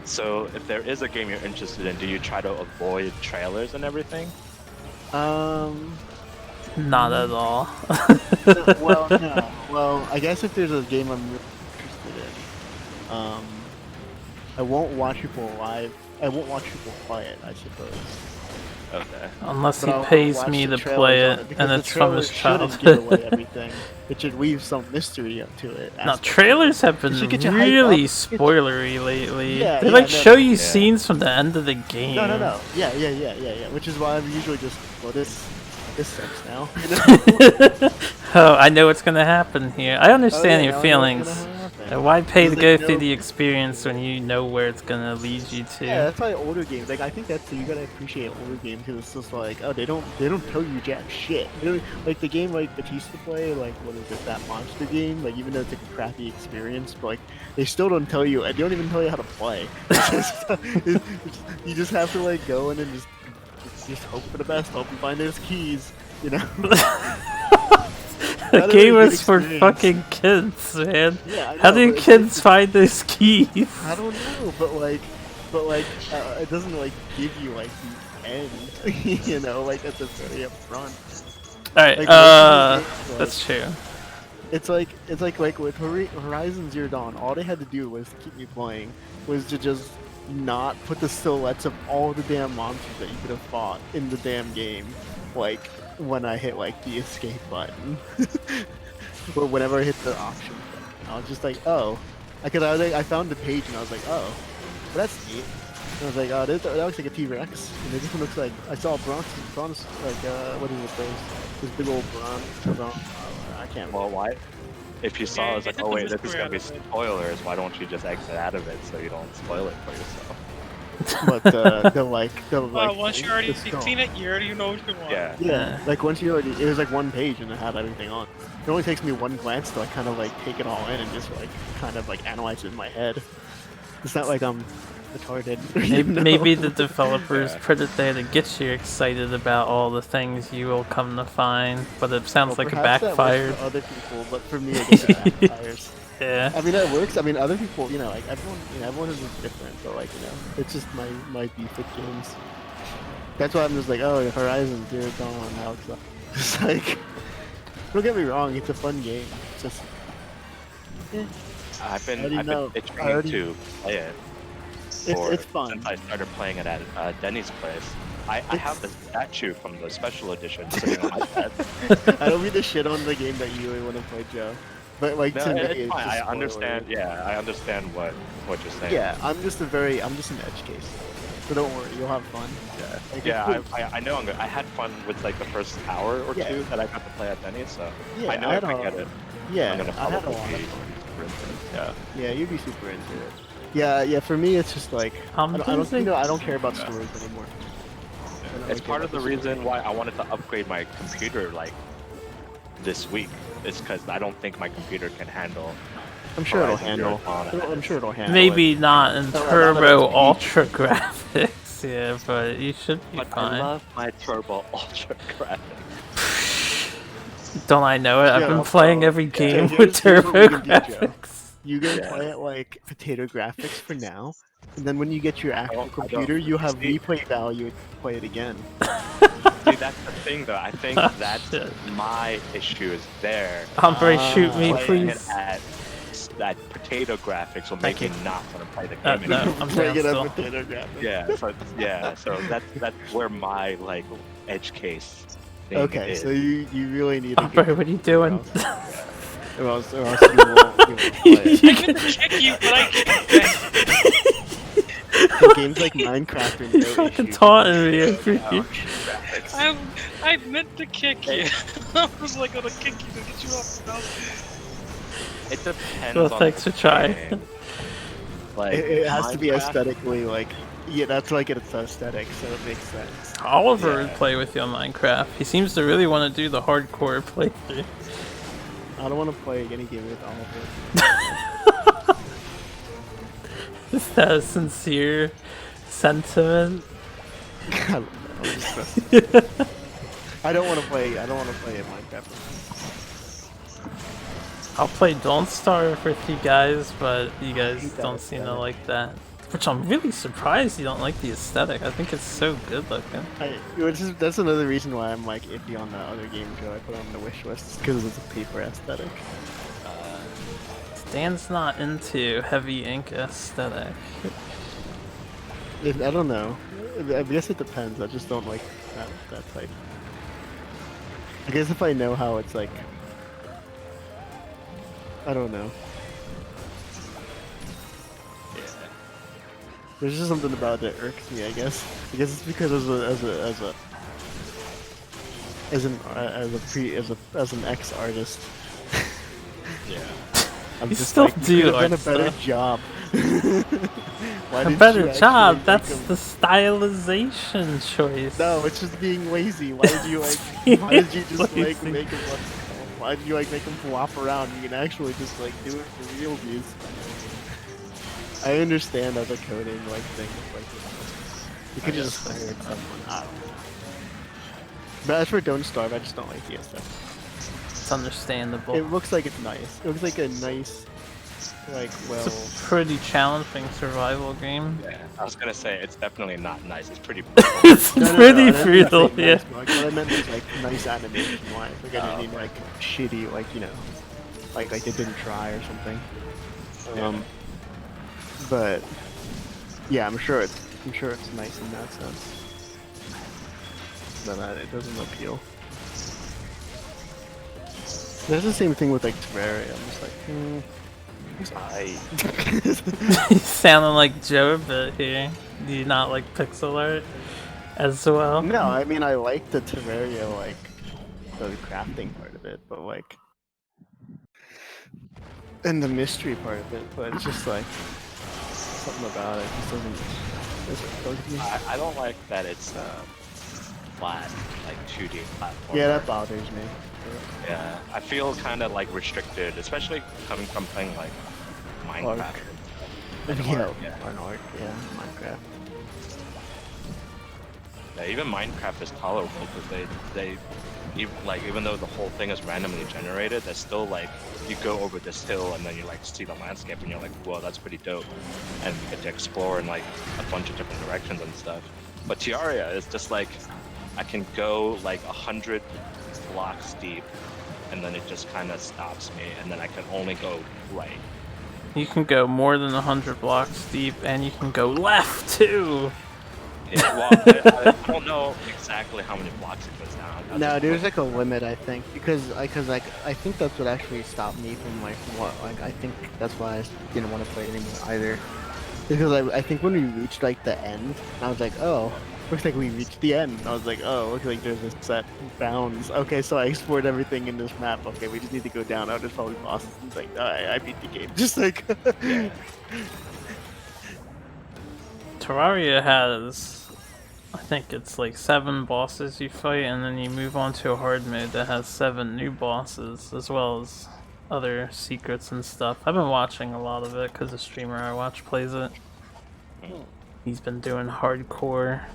So if there is a game you're interested in, do you try to avoid trailers and everything? Not at all. Well, no. Well, I guess if there's a game I'm really interested in, I won't watch people live. I won't watch people play it, I suppose. Okay. Unless But he I'll pays watch me the to trailers play on it, because and the it's from his trailers shouldn't give away childhood. everything. It should leave some mystery up to it. Now, aspect. trailers have been should get you hyped really up. spoilery lately. Yeah, They yeah, like no, show you yeah. scenes from the end of the game. No. Yeah. Which is why I'm usually just, well, this sucks now. You know? Oh, I know what's gonna happen here. I understand Oh, yeah, your now I know feelings. what's gonna happen. And why pay to Because go they through know- the experience when you know where it's gonna lead you to? Yeah, that's why older games. Like I think that's you gotta appreciate older games because it's just like, oh, they don't tell you jack shit. They don't, like the game like Batista play, like what is it, that monster game? Like even though it's like a crappy experience, but like they still don't tell you. They don't even tell you how to play. You just have to like go in and just hope for the best. Hope you find those keys. You know. The Not a game very good was for experience. fucking kids, man. Yeah, I How know, do but kids find those keys? I don't know, but it doesn't like give you like the end, you know, like at the very up front. Alright, Like, most of the games, that's true. It's like with Horizon Zero Dawn, all they had to do was to keep me playing, was to just not put the silhouettes of all the damn monsters that you could have fought in the damn game, like when I hit like the escape button, or whenever I hit the option button. I was just like, oh, because I found the page and I was like, oh, well, that's neat. And I was like, oh, that looks like a T-Rex, and this one looks like I saw a bronze like what is it? Those big old bronze. I can't. Well, why? If you saw, Yeah, it was like, it oh wait, doesn't this is gonna be spoil it. spoilers. Why don't you just exit out of it so you don't spoil it for yourself? But the like Well, once you already the skull. seen it, you already know what you want. Yeah. Yeah, like once you already, it was like one page and it had everything on. It only takes me one glance to like kind of like take it all in and just like kind of like analyze it in my head. It's not like I'm retarded. you know? Maybe the developers Yeah. put it there to get you excited about all the things you will come to find, but it sounds Well, like it perhaps that works backfired. for other people, but for me, it just backfires. Yeah. I mean, it works. I mean, other people, you know, like everyone is different, but like, you know, it's just my beef with games. That's why I'm just like, oh, Horizon Zero Dawn, now it's like, don't get me wrong, it's a fun game. It's just, I've already been know. itching I already- to play it. it's fun. Since I started playing it at Denny's place. I have the statue from the special edition sitting on my bed. I don't mean to shit on the game that you really want to play, Joe. But like No, to me, it's fine. just I spoiler. understand. Yeah, I understand what you're saying. Yeah, I'm just an edge case. So don't worry, you'll have fun. Like, Yeah, it's I know. I had fun with like the first hour or Yeah. two that I got to play at Denny's, so Yeah, I know I if had I a- get it, yeah, I'm gonna I had a probably lot be of fun. super into it. Yeah. Yeah, you'd be super into it. Yeah. For me, it's just like I don't you know, I don't care about Yeah. stories anymore. I don't It's really part care of the about story. reason why I wanted to upgrade my computer like this week. It's because I don't think my computer can handle. I'm sure it'll Horizon Zero handle. Dawn. I'm sure it'll handle. Maybe not in Oh, turbo not ultra graphics, yeah, but you should be But fine. I love my Turbo Ultra graphics. Don't I know it? I've Yeah, been also- playing every yeah, game here's- with here's what we turbo can do, Joe. graphics. You can Yeah. play it like potato graphics for now, and then when you get your actual I don't- computer, you have see- replay value to play it again. See, that's the thing, though. I think Oh, that's shit. my issue is there. Humphrey, shoot me, Playing please. it at that potato graphics will make me not want to play the game No, anymore. I'm Playing down it still. at potato graphics. So that's where my like edge case. Thing Okay, is. so you really need to Humphrey, what are you doing? or else you won't play it. You I can- meant to kick you, but I can't. The games like Minecraft are You're no fucking issue. taunting me over Oh, here. graphics. I meant to kick you. I was like gonna kick you to get you off the mountain. It depends. Well, on thanks the for trying. game. Like It has to be Minecraft- aesthetically like, yeah, that's like its aesthetic, so it makes sense. Oliver Yeah. would play with you on Minecraft. He seems to really want to do the hardcore playthrough. I don't want to play any game with Oliver. Is that a sincere sentiment? I don't know, I'm just- I don't want to play. I don't want to play Minecraft. I'll play Don't Starve with you guys, but you guys hate that don't seem to aesthetic. like that. Which I'm really surprised you don't like the aesthetic. I think it's so good looking. That's another reason why I'm like iffy on the other game Joe I put on the wish list because it's a paper aesthetic. Stan's not into heavy ink aesthetic. I don't know. I guess it depends. I just don't like that type. I guess if I know how it's like, I don't know. There's just something about it that irks me. I guess it's because as an ex artist, Yeah. I'm You just still like, do you could have art done a better stuff. job. Why A didn't better you actually job. make That's them- the stylization choice. No, it's just being lazy. Why did you like? Why did you just like Lazy. make him? Why did you like make him flop around? You can actually just like do it for real views. I understand other coding like things like this. You could just hire someone. I don't know. But as for Don't Starve, I just don't like the aesthetic. It's understandable. It looks like it's nice. It looks like a nice, like well. It's a pretty challenging survival game. Yeah. I was gonna say it's definitely not nice. It's pretty. It's No, pretty I didn't brutal, say yeah. nice, but what I meant was like nice animation wise. Like I didn't mean like shitty, like you know, like they didn't try or something. But yeah, I'm sure it's nice in that sense. But it doesn't appeal. There's the same thing with like Terraria. I'm just like, it's You sounding like Joe a bit here. Do you not like pixel art as well? No, I mean I like the Terraria, like the crafting part of it, but like, and the mystery part of it. But it's just like something about it just doesn't bug me. I don't like that it's flat, like 2D platform. Yeah, that bothers me. Yeah, I feel kind of like restricted, especially coming from playing like Minecraft. Ark. And Yeah, Ark, yeah. an Ark, yeah, Minecraft. Yeah, even Minecraft is tolerable because even though the whole thing is randomly generated, there's still like you go over this hill and then you like see the landscape and you're like, whoa, that's pretty dope, and you get to explore in like a bunch of different directions and stuff. But Terraria is just like I can go like 100 blocks deep, and then it just kind of stops me, and then I can only go right. You can go more than 100 blocks deep, and you can go left too. Yeah, well, I don't know exactly how many blocks it goes down. That's No, just there's like a limit, I think, because I think that's what actually stopped me from like what I think that's why I didn't want to play it anymore either. Because I think when we reached like the end, I was like, oh, looks like we reached the end. And I was like, oh, looks like there's a set bounds. Okay, so I explored everything in this map. Okay, we just need to go down. Oh, there's probably bosses. It's like, I beat the game. Just like. Terraria has, I think it's like 7 bosses you fight, and then you move on to a hard mode that has 7 new bosses, as well as other secrets and stuff. I've been watching a lot of it because the streamer I watch plays it. He's been doing hardcore,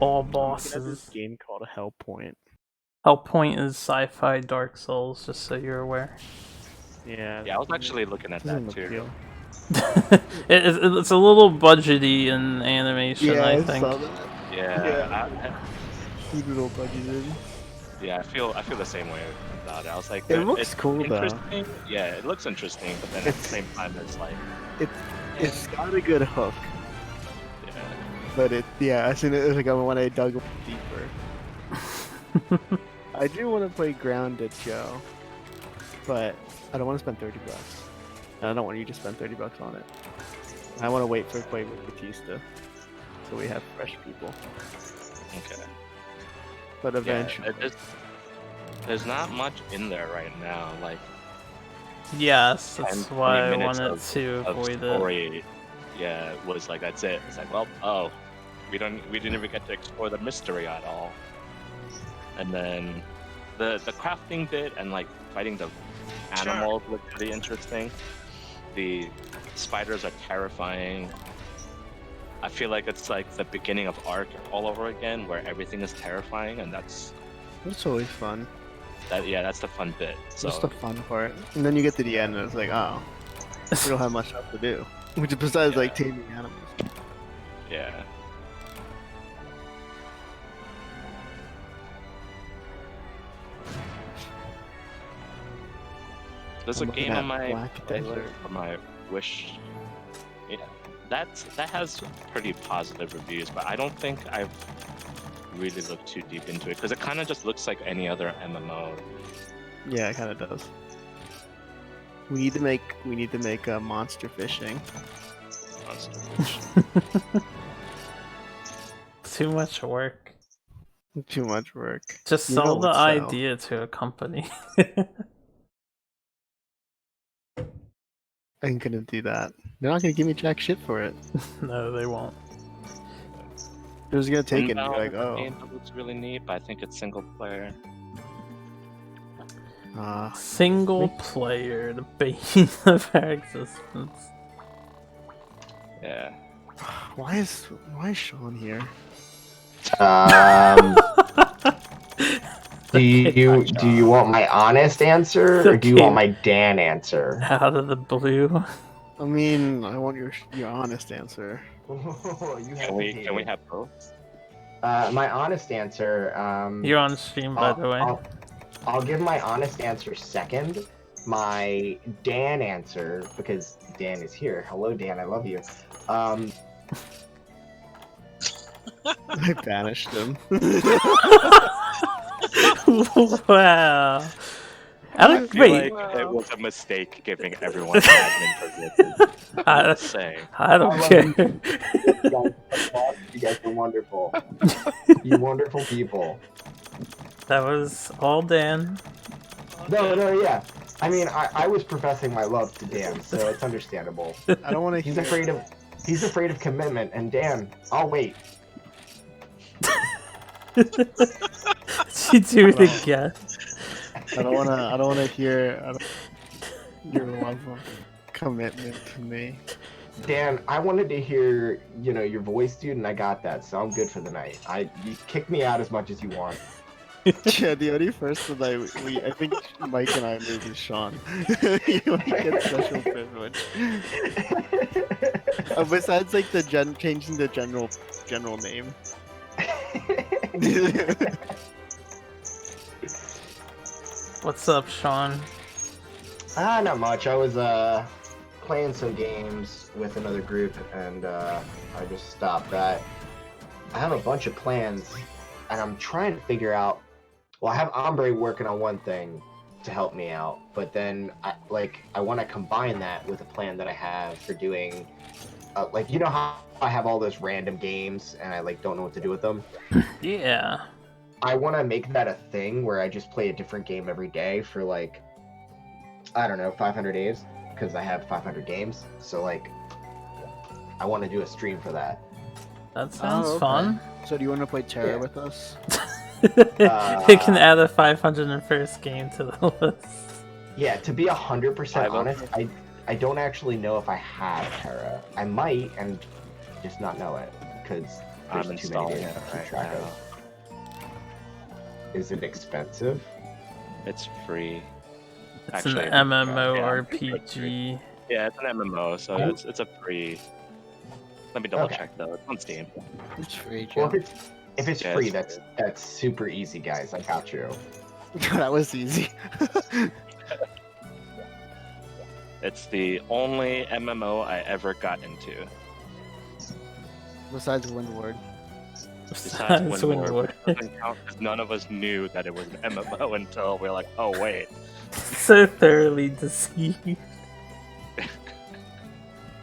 all There's bosses. this game called Hellpoint. Hellpoint is sci-fi Dark Souls, just so you're aware. Yeah. Yeah, I was actually looking at that doesn't too. appeal. It's a little budgety in animation, Yeah, I I think. saw that. Yeah, Little budgeted. yeah, I feel the same way about it. I was like, It looks it's cool, though. interesting. Yeah, it looks interesting, but then at the It's- same time, it's like, It's got a good hook, yeah, but as soon as like when I dug deeper, I do want to play Grounded, Joe, but I don't want to spend $30. And I don't want you to spend $30 on it. I want to wait for play with Batista, so we have fresh people. okay. But Yeah, eventually, there's not much in there right now. Like Yes, that's 10, why 20 I minutes wanted to of avoid it. story, yeah, it was like that's it. It's like, well, oh, we didn't even get to explore the mystery at all. And then the crafting bit and like fighting the animals looked pretty interesting. The spiders are terrifying. I feel like it's like the beginning of Ark all over again, where everything is terrifying, and that's it's always fun. that's the fun bit. So That's the fun part. And then you get to the end, and it's like, oh, we don't have much else to do. Which is besides like Yeah. taming animals. yeah. There's a I'm looking game on at my Black playlist Desert. for my wish. Yeah, that has pretty positive reviews, but I don't think I've really looked too deep into it because it kind of just looks like any other MMO. Yeah, it kind of does. We need to make monster fishing. Monster Fish. Too much work. Too much work. Just You sell know the what's sell. idea to a company. I ain't gonna do that. They're not gonna give me jack shit for it. No, they won't. They're just gonna take it and be Unbound like, oh, game that looks really neat, but I think it's single player. Single player, the bane of our existence. Yeah. why is Sean here? Do you want my honest answer or do you want my Dan answer? Out of the blue. I mean, I want your honest answer. Can we have both? My honest answer. You're on stream, by the way. I'll give my honest answer second. My Dan answer, because Dan is here. Hello, Dan. I love you. I banished him. Wow. I feel Wait, like it was a mistake giving everyone admin position. I, Just saying. I don't I care. love you guys are wonderful. You wonderful people. That was all Dan. No, yeah. I mean, I was professing my love to Dan, so it's understandable. I don't want to He's hear. afraid of commitment, and Dan, I'll wait. She do it again. I don't want to hear your love of commitment to me. Dan, I wanted to hear, your voice, dude, and I got that, so I'm good for the night. You kick me out as much as you want. Yeah, the only person I think Mike and I maybe Sean. You like get special privilege. Besides like changing the general name. What's up, Sean? Not much. I was playing some games with another group, and I just stopped that. I have a bunch of plans, and I'm trying to figure out. Well, I have Ombre working on one thing to help me out, but then I want to combine that with a plan that I have for doing, how I have all those random games and I don't know what to do with them. Yeah. I want to make that a thing where I just play a different game every day for I don't know, 500 days, because I have 500 games. So I want to do a stream for that. That sounds okay. fun. So do you want to play Terra Yeah. with us? You can add a 501st game to the list. Yeah, to be 100% I will. honest, I don't actually know if I have Terra. I might, and just not know it, because I'm there's too many installing days it to keep right track now. of. Is it expensive? It's free. It's Actually, an yeah, MMORPG. Yeah, it's an MMO, so it's a free. Let me double Okay. check though. It's on Steam. It's free, Well, Joe. if it's Yeah, free, it's that's super easy, guys. I got you. That was easy. It's the only MMO I ever got into. Besides Windward. Besides It's Windward, Windward. which doesn't count because none of us knew that it was an MMO until we were like, oh wait. So thoroughly deceived.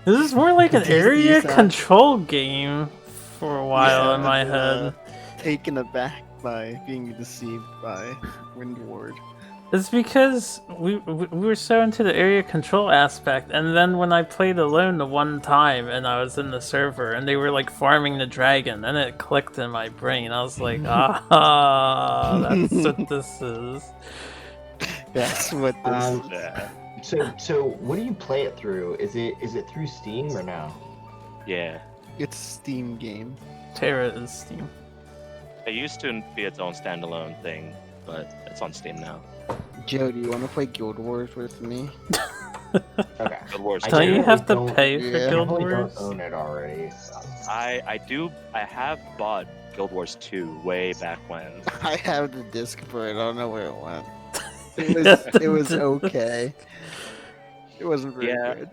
This is more like an These- these area are- control game for a while Yeah, in my and, head. Taken aback by being deceived by Windward. It's because we were so into the area control aspect, and then when I played alone the one time and I was in the server and they were farming the dragon, and it clicked in my brain. I was like, ah, that's what this is. That's what this. Yeah. So what do you play it through? Is it through Steam or no? Yeah. It's a Steam game. Terra is Steam. It used to be its own standalone thing, but it's on Steam now. Joe, do you want to play Guild Wars with me? Okay. Guild Wars I Don't 2. you generally have to don't- pay for yeah. Guild I definitely Wars? don't own it already. So. I have bought Guild Wars 2 way back when. I have the disc for it. I don't know where it went. It was okay. It wasn't very Yeah. good.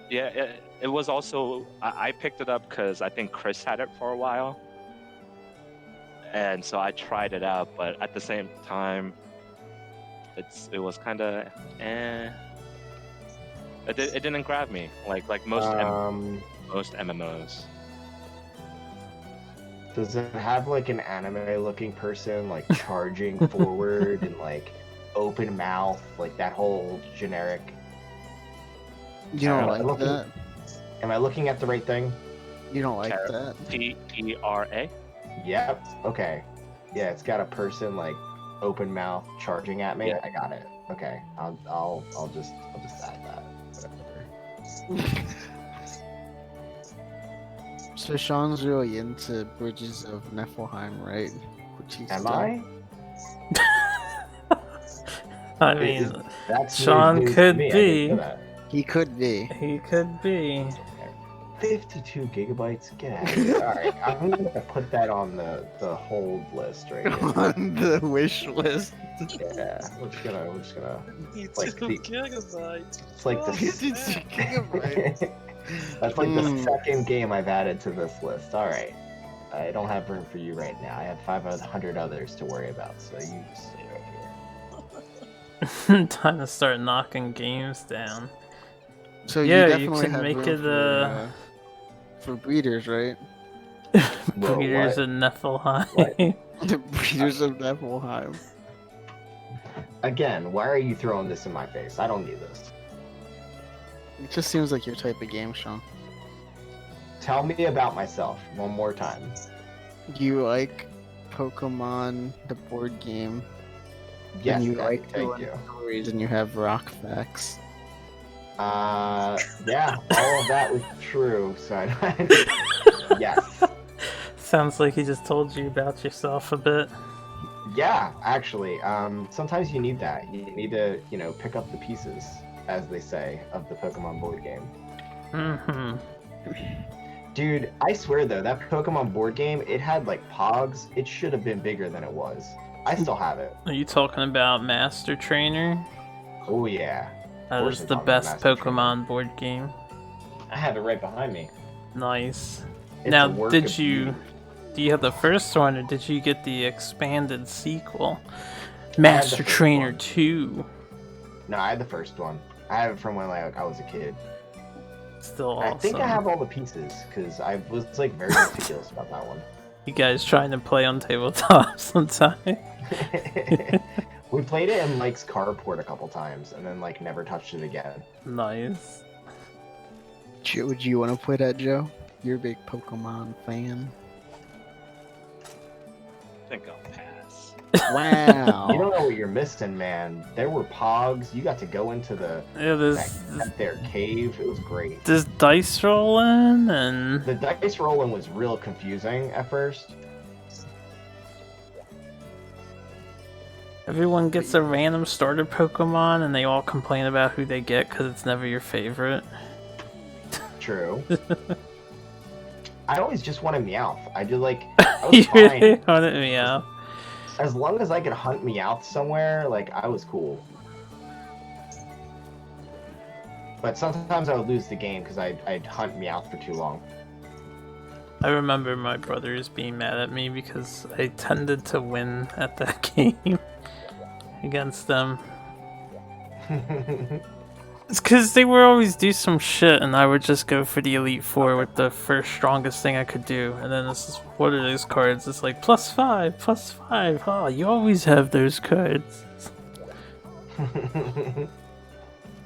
Yeah, it was also I picked it up because I think Chris had it for a while, and so I tried it out. But at the same time, it was kind of It didn't grab me like most most MMOs. Does it have an anime-looking person charging forward and open mouth, that whole generic? You don't I'm like looking- that? Am I looking at the right thing? You don't like Terra. that? TERA. Yep. Okay. Yeah, it's got a person open mouth charging at me. Yeah. I got it. Okay. I'll just add that. Whatever. So Sean's really into Bridges of Niflheim, right? Which he's Am done. I? I mean, That's Sean news to could me. I be. didn't know that. He could be. he could be. 52 gigabytes. Get out of here. All right, I'm gonna put that on the hold list right here. On the wish list. Yeah, we're just gonna. It's Like the- gigabytes. It's like Oh, the. Gigabytes. That's like the Hmm. second game I've added to this list. All right, I don't have room for you right now. I have 500 others to worry about, so you just stay right here. Time to start knocking games down. So Yeah, you you definitely can have make room it, for breeders, right? Whoa, Breeders what? in Niflheim. What? The breeders of Niflheim. Again, why are you throwing this in my face? I don't need this. It just seems like your type of game, Sean. Tell me about myself one more time. You like Pokemon, the board game, Yes, and you Daddy, like thank doing you. stories, and you have rock facts. Yeah, all of that was true, son. Yes. Sounds like he just told you about yourself a bit. Yeah, actually, sometimes you need that. You need to, pick up the pieces, as they say, of the Pokemon board game. Mm-hmm. Dude, I swear though, that Pokemon board game, it had like Pogs. It should have been bigger than it was. I still have it. Are you talking about Master Trainer? Oh yeah. That course is I'm the talking about best Master Pokemon board game. I have it right behind me. Nice. It's Now, a work did of you beauty. do you have the first one, or did you get the expanded sequel, the Master first Trainer one. 2? No, I had the first one. I have it from when I was a kid. Still I awesome. think I have all the pieces because I was like very meticulous about that one. You guys trying to play on tabletop sometime? We played it in Mike's carport a couple times and then like never touched it again. Nice. Would you want to play that, Joe? You're a big Pokemon fan. I think I'll pass. Wow. You don't know what you're missing, man. There were Pogs. You got to go into Yeah, their cave. It was great. there's dice rolling, and The dice rolling was real confusing at first. everyone gets a random starter Pokemon, and they all complain about who they get because it's never your favorite. True. I always just wanted Meowth. I was You fine. really wanted me out. As long as I could hunt Meowth somewhere, like, I was cool. But sometimes I would lose the game because I'd hunt Meowth for too long. I remember my brothers being mad at me because I tended to win at that game against them. It's because they would always do some shit, and I would just go for the Elite Four with the first strongest thing I could do. And then this is, what are those cards? It's like +5, +5. Oh, you always have those cards.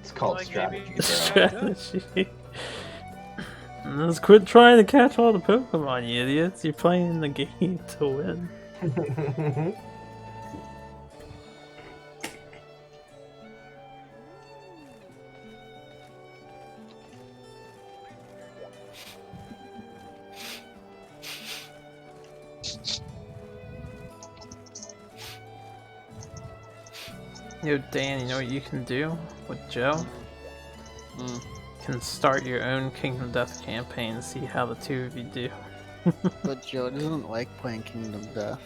It's called Like, strategy, maybe- bro. Strategy. And let's quit trying to catch all the Pokemon, you idiots. You're playing the game to win. Yo, Dan, you know what you can do with Joe? You can start your own Kingdom Death campaign and see how the two of you do. But Joe doesn't like playing Kingdom Death.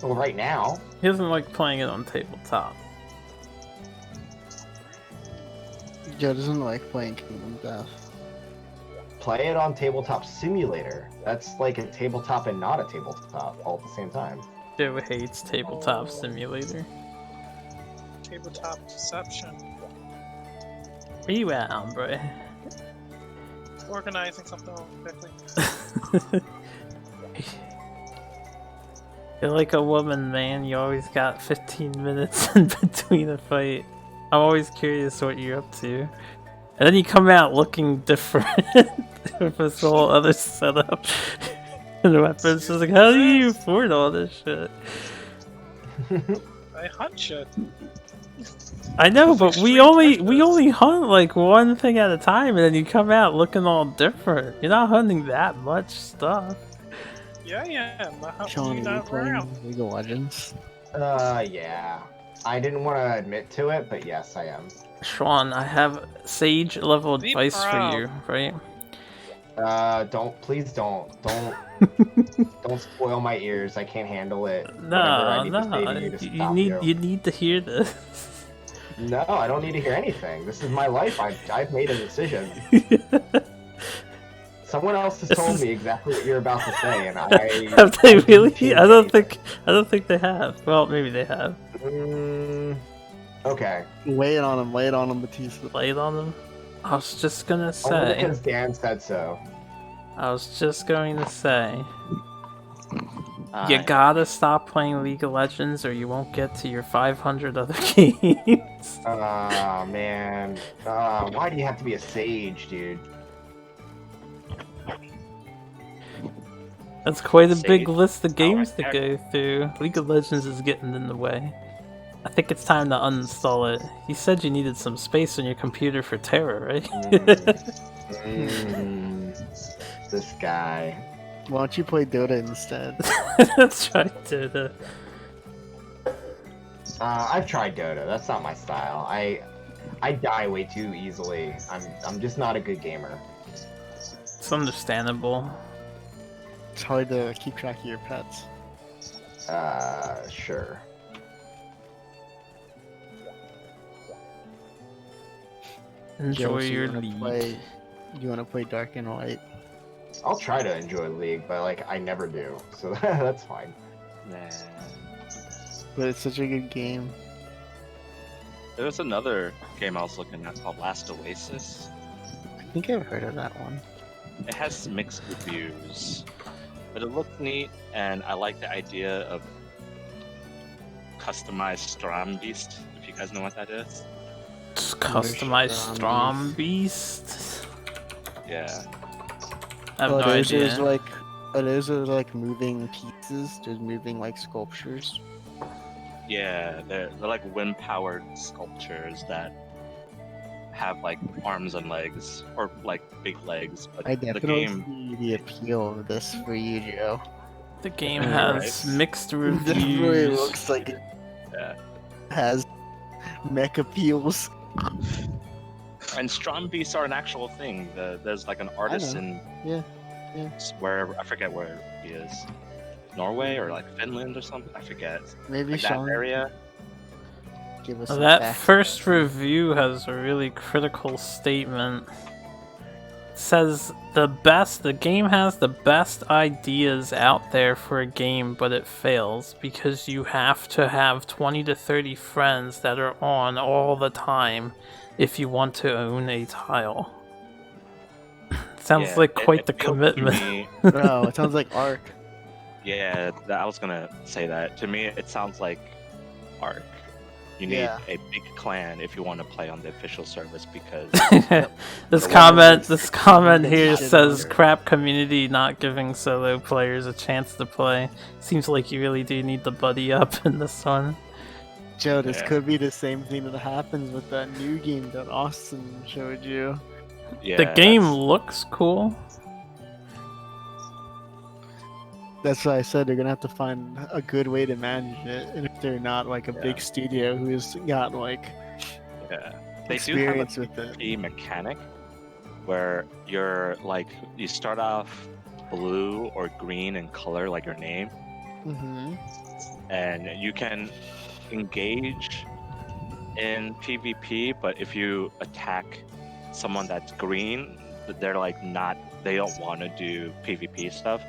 Well, right now, He doesn't like playing it on tabletop. Joe doesn't like playing Kingdom Death. play it on Tabletop Simulator. That's like a tabletop and not a tabletop all at the same time. Joe hates Tabletop Simulator. Tabletop deception. Where you at, hombre? Organizing something quickly. You're like a woman, man. You always got 15 minutes in between a fight. I'm always curious what you're up to. And then you come out looking different with this whole other setup. And the weapons just like, how do you afford all this shit? I hunt shit. I know, but we Extreme only hunt like one thing at a time, and then you come out looking all different. You're not hunting that much stuff. Yeah, yeah. I'm not Sean, are you not playing around. League of Legends? Yeah. I didn't want to admit to it, but yes, I am. Sean, I have sage level Be advice proud. for you, right? Please don't spoil my ears. I can't handle it. Whatever No, I need to say to you to you stop need to hear this. No, I don't need to hear anything. This is my life. I've made a decision. Someone else has This told is- me exactly what you're about to say, and I Have they didn't really? change I don't anything. think they have. Well, maybe they have. Okay. Lay it on him, Batista. Played on them. I was just gonna Only say. because Dan said so. I was just going to say. You gotta stop playing League of Legends, or you won't get to your 500 other games. Oh man. Why do you have to be a sage, dude? That's quite a big Sage. list of games to like go through. League of Legends is getting in the way. I think it's time to uninstall it. You said you needed some space on your computer for Terra, right? This guy. Why don't you play Dota instead? That's right, Dota. I've tried Dota. That's not my style. I die way too easily. I'm just not a good gamer. It's understandable. It's hard to keep track of your pets. Sure. Enjoy Joe, so your you wanna league. You want to play Dark and White? I'll try to enjoy League, but like I never do. So that's fine. Nah. But it's such a good game. There's another game I was looking at called Last Oasis. I think I've heard of that one. It has mixed reviews, but it looked neat, and I like the idea of customized Strombeast, if you guys know what that is. Just customized Strom Strom Beast. Yeah. I have Oh, no those idea. are like, those are like moving pieces, just moving like sculptures. Yeah, they're like wind-powered sculptures that have like arms and legs, or like big legs. But I the definitely game, see the appeal of this for you, Joe. The game Yeah, has right. mixed It definitely reviews. looks like it yeah. has mech appeals. And Strombeasts are an actual thing. There's like an artist know. in Yeah, yeah. where I forget where he is, Norway or like Finland or something. I forget. Maybe Like that Sean area. give us some That facts. first review has a really critical statement. It says the game has the best ideas out there for a game, but it fails because you have to have 20 to 30 friends that are on all the time if you want to own a tile. Sounds Yeah, like quite it the feels to commitment. me- No, it sounds like Ark. Yeah, I was gonna say that. To me, it sounds like Ark. You need Yeah. a big clan if you want to play on the official service because This The comment ones here shit says on it. crap community not giving solo players a chance to play. Seems like you really do need to buddy up in this one. Joe, this Yeah. could be the same thing that happens with that new game that Austin showed you. yeah, The game that's- looks cool. That's why I said they're gonna have to find a good way to manage it, and if they're not like a Yeah. big studio who's got like yeah. They do have a experience with it. PvP mechanic where you're like you start off blue or green in color, like your name, Mm-hmm. and you can engage in PvP, but if you attack someone that's green, they're like not, they don't want to do PvP stuff.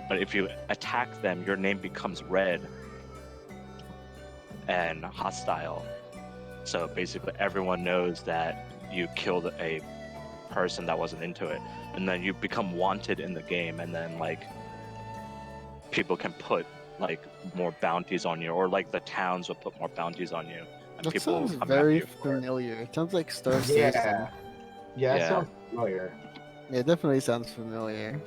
But if you attack them, your name becomes red and hostile. So basically, everyone knows that you killed a person that wasn't into it, and then you become wanted in the game, and then like people can put like more bounties on you, or like the towns will put more bounties on you. And That people will sounds come after very you for it. familiar. It sounds like Star Citizen. Yeah. Yeah, that Yeah. sounds familiar. Yeah, it definitely sounds familiar.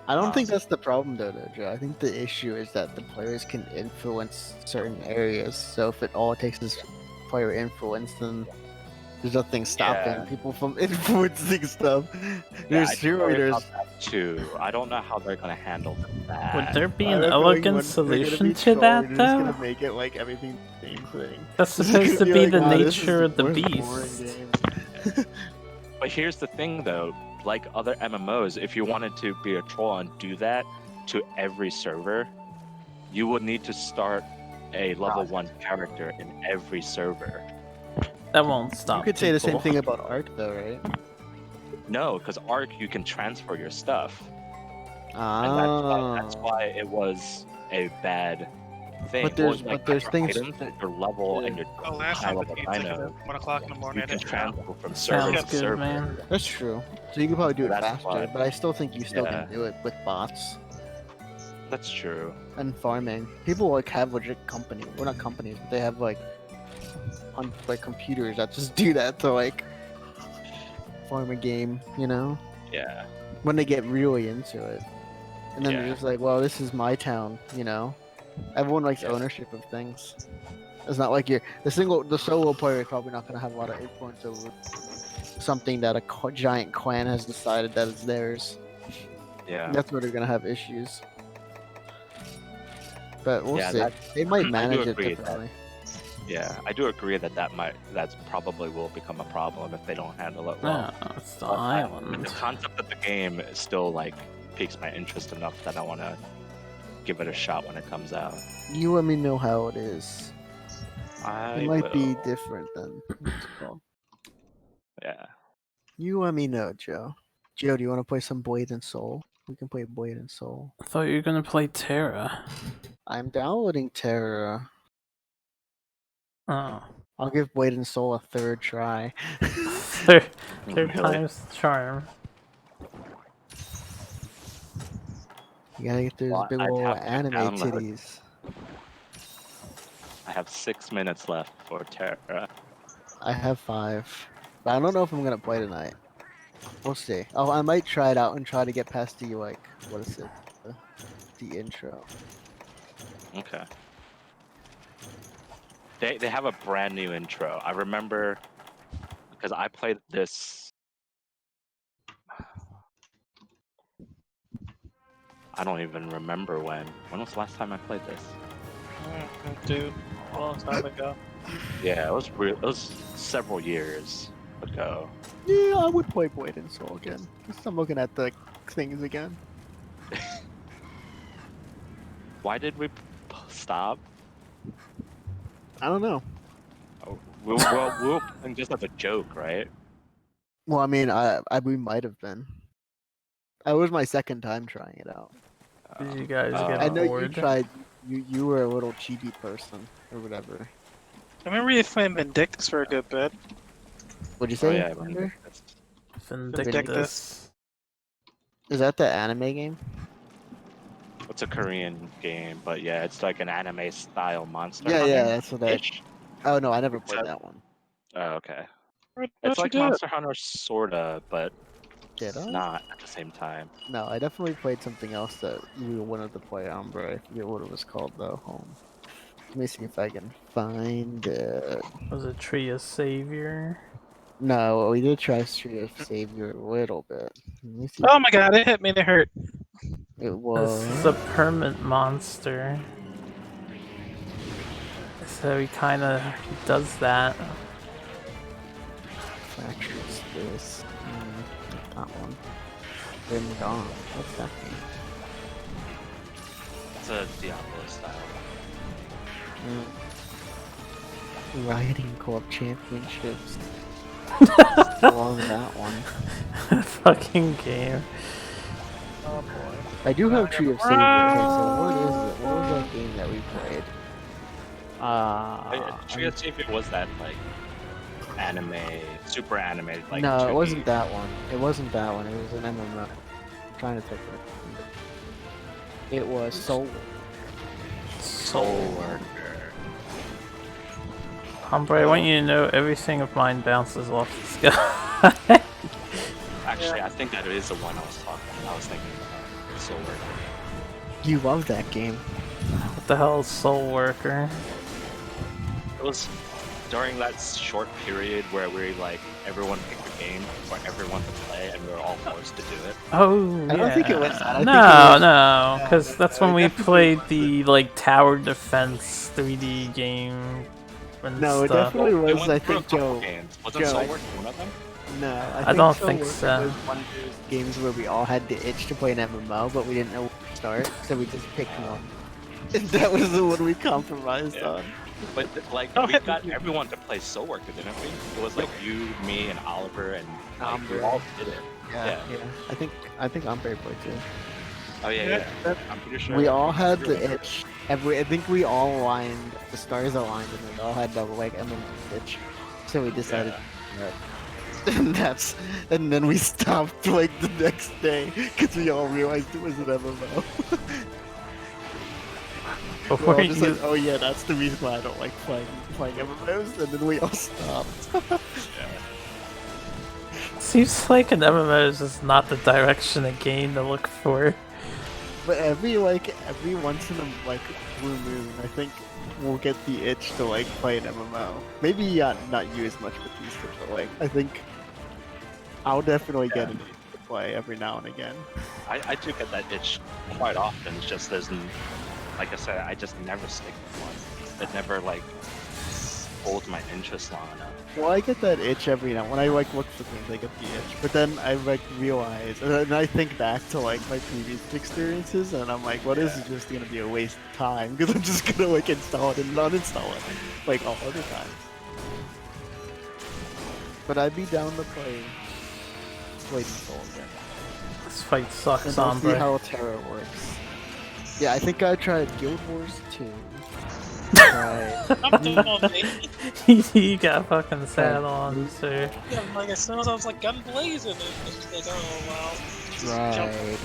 I don't think that's the problem though, Joe. I think the issue is that the players can influence certain areas. So if it all takes is player influence, then there's nothing stopping Yeah. people from influencing stuff. Yeah, There's I do worry cheerleaders. about that too. I don't know how they're gonna handle that. Would there be I an feel like elegant when they're gonna solution be to trolling, that they're just though? gonna make it like everything the same thing. That's It's supposed to gonna be like, the "Nah, this is nature of the most boring beast. game." But here's the thing, though. Like other MMOs, if you wanted to be a troll and do that to every server, you would need to start a level 1 character in every server. That won't stop. You could say the same people. thing about Ark though, right? No, because Arc you can transfer your stuff, and that's Ah. why it was a bad thing. But there's- Well, like, but there's your things items, that- your level, and your Oh, last high time the level team took it dino, at 1 o'clock in the morning. you can I didn't know. transfer from server Sounds to good, server. man. That's true. So you can probably do it That's faster, why. but I still think you still Yeah. can do it with bots That's true. and farming. People like have legit companies. Well, not companies, but they have like like computers that just do that to like farm a game. You know, Yeah. when they get really into it, and then Yeah. they're just like, "Well, this is my town." You know, everyone likes Yeah. ownership of things. It's not like the solo player is probably not going to have a lot of influence over something that a giant clan has decided that is theirs. Yeah. That's where they're gonna have issues. But we'll Yeah, see. that- They might I do manage it agree that- differently. Yeah, I do agree that's probably will become a problem if they don't handle it well. No, it's the But island. the concept of the game is still like piques my interest enough that I want to give it a shot when it comes out. You let me know how it is. I It might be will. different than what's it called. Yeah. You let me know, Joe. Joe, do you want to play some Blade and Soul? We can play Blade and Soul. I thought you were gonna play Terra. I'm downloading Terra. Oh. I'll give Blade and Soul a third try. Third Really? time's the charm. You gotta get those Well, big I'd old have to anime download. titties. I have 6 minutes left for Terra. I have 5. But I don't know if I'm gonna play tonight. We'll see. Oh, I might try it out and try to get past the like, what is it? The intro. Okay. They have a brand new intro. I remember because I played this. I don't even remember when. When was the last time I played this? Dude, a long time ago. Yeah, it was several years ago. Yeah, I would play Blade and Soul again. Just I'm looking at the things again. Why did we stop? I don't know. Oh, we were playing just as a joke, right? Well, I mean, we might have been. That was my second time trying it out. Did you guys Uh, get I know you bored? tried. You were a little cheaty person or whatever. I remember you playing Vindictus for a good bit. What'd you Oh say? yeah, Thunder? Vindictus. Is that the anime game? it's a Korean game, but yeah, it's like an anime style monster. Yeah, Hunter yeah, that's what I. ish. Oh no, I never It's played a- that one. Oh, okay. What It's you like did? Monster Hunter, sorta, but Did it's I? not at the same time. No, I definitely played something else that we wanted to play on, bro. I forget what it was called though. Hold on. Let me see if I can find it. Was it Tree of Savior? No, we did try Street of Savior a little bit. Let me see. Oh my god, it hit me, it hurt. It was. This is a permanent monster. So he kinda does that. Fractures this. That one. Grim Dawn. What's that game? It's a Diablo style. Rioting Corp Championships. Love that one. Fucking game. Oh boy. I do have Tree of Savior. Okay, so what is it? What was that game that we played? Tree of Savior was that like anime, super anime, like no, 2D. it wasn't that one. It wasn't that one. It was an MMO. I'm trying to take it. It was Soul. Soul Worker. Hombre, I want you to know everything of mine bounces off the sky. Actually, I think that is the one I was thinking about. Soul Worker. You love that game. What the hell is Soul Worker? It was during that short period where everyone picked a game for everyone to play, and we were all forced to do it. Oh, yeah. I don't think it was that. I think No, it was- no, because that's when we played the tower defense 3D game and No, it stuff. definitely We was. went I through a think couple Joe. games. Wasn't Joe, Soul I- Worker one of them? No, I don't Soul think Worker so. was one of those games where we all had the itch to play an MMO, but we didn't know where to start, so we just picked one. And that was the one we compromised Yeah. on. But like Oh, we yeah. got everyone to play Soul Worker, didn't we? It was like you, me, and Oliver, and like, we Amber. all did it. Yeah. I think I'm very boy too. Oh yeah, Yeah. yeah. I'm pretty sure. We all had the everyone- itch. I think we all aligned. The stars aligned, and we all had double like MMO itch. So we decided. And then we stopped like the next day because we all realized it was an MMO. We're Before all just you, like, oh yeah, that's the reason why I don't like playing MMOs, and then we all stopped. seems like an MMO is just not the direction a game to look for. But every once in a blue moon, I think we'll get the itch to like play an MMO. Maybe not you as much with these, but like I think I'll definitely get an itch to play every now and again. I do get that itch quite often. It's just like I said, I just never stick with one. It never like holds my interest long enough. Well, I get that itch every now when I like look for things. I get the itch, but then I like realize, and then I think back to like my previous experiences, and I'm like, what is just gonna be a waste of time because I'm just gonna like install it and uninstall it like all other times. But I'd be down to play Blade and Soul again. This fight sucks, And I'll see Ombre. how Terra works. Yeah, I think I tried Guild Wars 2. Tried... I'm doing all day. He got fucking sad on, so. Yeah, like as soon as I was like gun blazing, it was just like, oh wow. Just jump. Tried...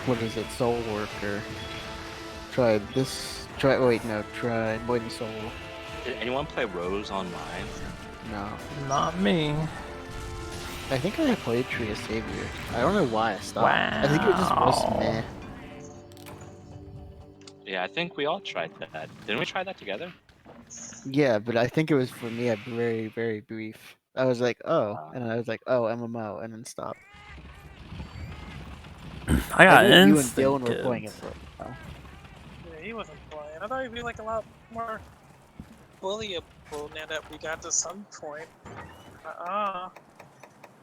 What is it? Soul Worker. Tried this... Tried Blade and Soul. Did anyone play Rose online? No. Not me. I think I played Tree of Savior. I don't know why I stopped. I think it just was Wow. meh. Yeah, I think we all tried that. Didn't we try that together? Yeah, but I think it was for me a very, very brief. I was like, oh, and I was like, oh, MMO, and then stopped. I got I know you and instant Dylan were playing it kids. for a while. Yeah, he wasn't playing. I thought he'd be like a lot more bullyable now that we got to some point.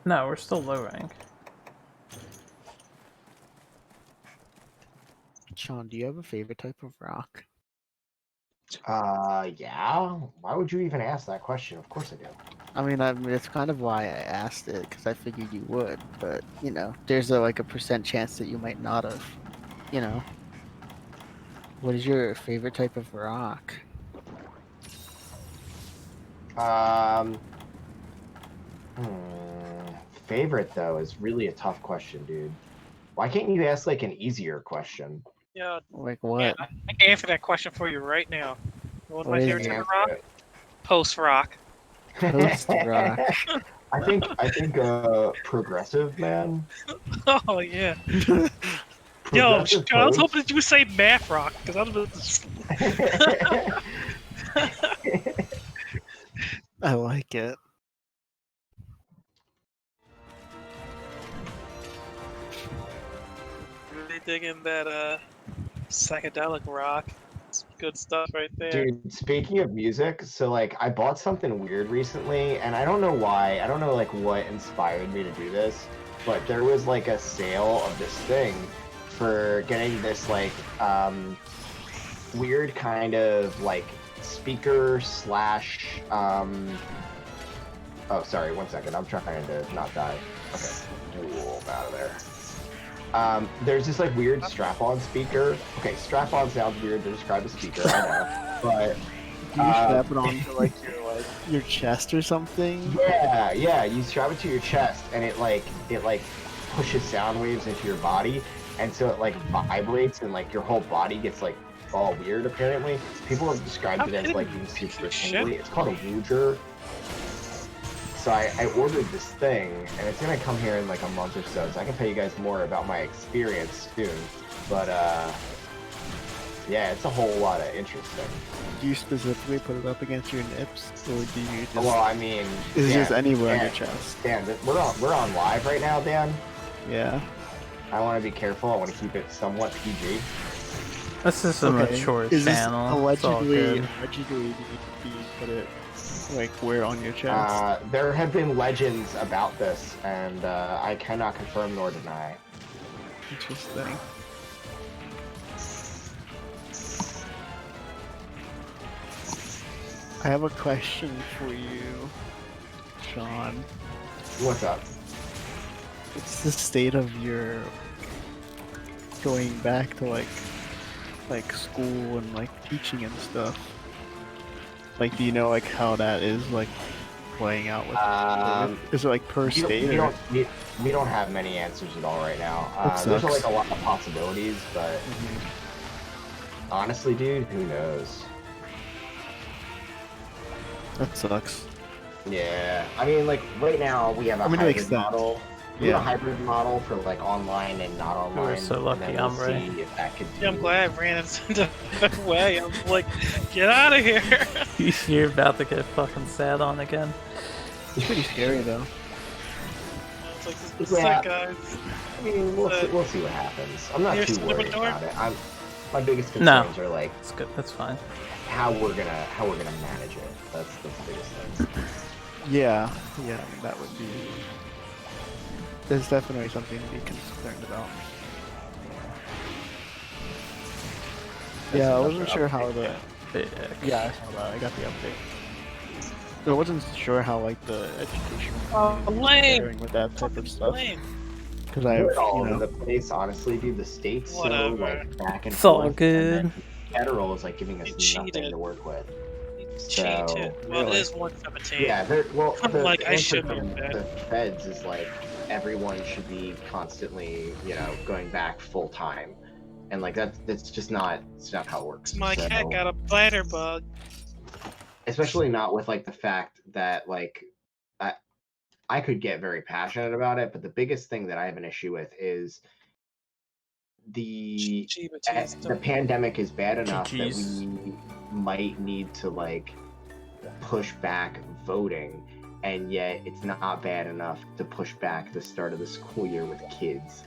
No, we're still low rank. Sean, do you have a favorite type of rock? Yeah. Why would you even ask that question? Of course I do. I mean, it's kind of why I asked it, because I figured you would, but, you know, there's like a % chance that you might not have, you know. What is your favorite type of rock? Favorite though is really a tough question, dude. Why can't you ask like an easier question? Yeah, Like yeah, what? I can answer that question for you right now. What's my What is favorite it? type of rock? Post rock. Post rock. I think progressive, man. Oh yeah. Yo, Progressive I was post. hoping that you would say math rock because I was. I like it. Really digging that psychedelic rock. It's good stuff right there. Dude, speaking of music, so like I bought something weird recently, and I don't know why. I don't know like what inspired me to do this, but there was like a sale of this thing for getting this like weird kind of like speaker slash oh sorry, 1 second. I'm trying to not die. Okay. Ooh, I'm out of there. There's this like weird strap-on speaker. Okay, strap-on sounds weird to describe a speaker, I know. But Do you strap it onto like your chest or something? yeah, you strap it to your chest and it pushes sound waves into your body, and so it like vibrates and like your whole body gets like all weird apparently. People have described it as like being super tingly. It's called a Wooger. So I ordered this thing, and it's gonna come here in like a month or so I can tell you guys more about my experience soon. But yeah, it's a whole lot of interesting. Do you specifically put it up against your nips, or do you just? Well, I mean, is it just Dan, anywhere on Dan, your chest? Dan, we're on live right now, Dan. Yeah. I want to be careful. I want to keep it somewhat PG. This is a mature Is this channel. It's all allegedly good. do you put it like where on your chest? There have been legends about this, and I cannot confirm nor deny. Interesting. I have a question for you, Sean. What's up? What's the state of your going back to like school and like teaching and stuff? Like, do you know like how that is like playing out with? Is it like per state? We don't have many answers at all right now. That There's sucks. like a lot of possibilities, but honestly, dude, who knows? That sucks. Yeah, I mean, like right now we have a I mean, it makes hybrid sense. model. We have a Yeah. hybrid model for like online and not online. so and lucky, then we'll Ombre. see if that could Yeah, I'm do- glad I ran into the way. I'm like, get out of here. You're about to get fucking sad on again. It's pretty scary though. It's like, this is Yeah. sick, guys. I mean, we'll see what happens. I'm not Here's too the worried door. about it. My biggest No. concerns are like It's good. That's fine. how we're gonna manage it. That's the biggest thing. Yeah, I mean, that would be. There's definitely something to be concerned about. Yeah, I wasn't sure how the. Big. Yeah, I saw that. I got the update. I wasn't sure how like the education Oh, community was lame. faring with that type of stuff. Lame. Because I, We're all you over know, the place, honestly, dude. The state's so Whatever. like back and It's all forth. and good. then Federal is like giving us You nothing cheated. to work with. You So, cheated. Well, it really? is 117. Yeah, well, I'm the like, I answer should be from in bed. the feds is like everyone should be constantly, going back full time, and like that's just not how it works. My So- cat got a bladder bug. especially not with like the fact that like I could get very passionate about it, but the biggest thing that I have an issue with is the the pandemic is bad enough that GGs. we might need to like push back voting, and yet it's not bad enough to push back the start of the school year with kids.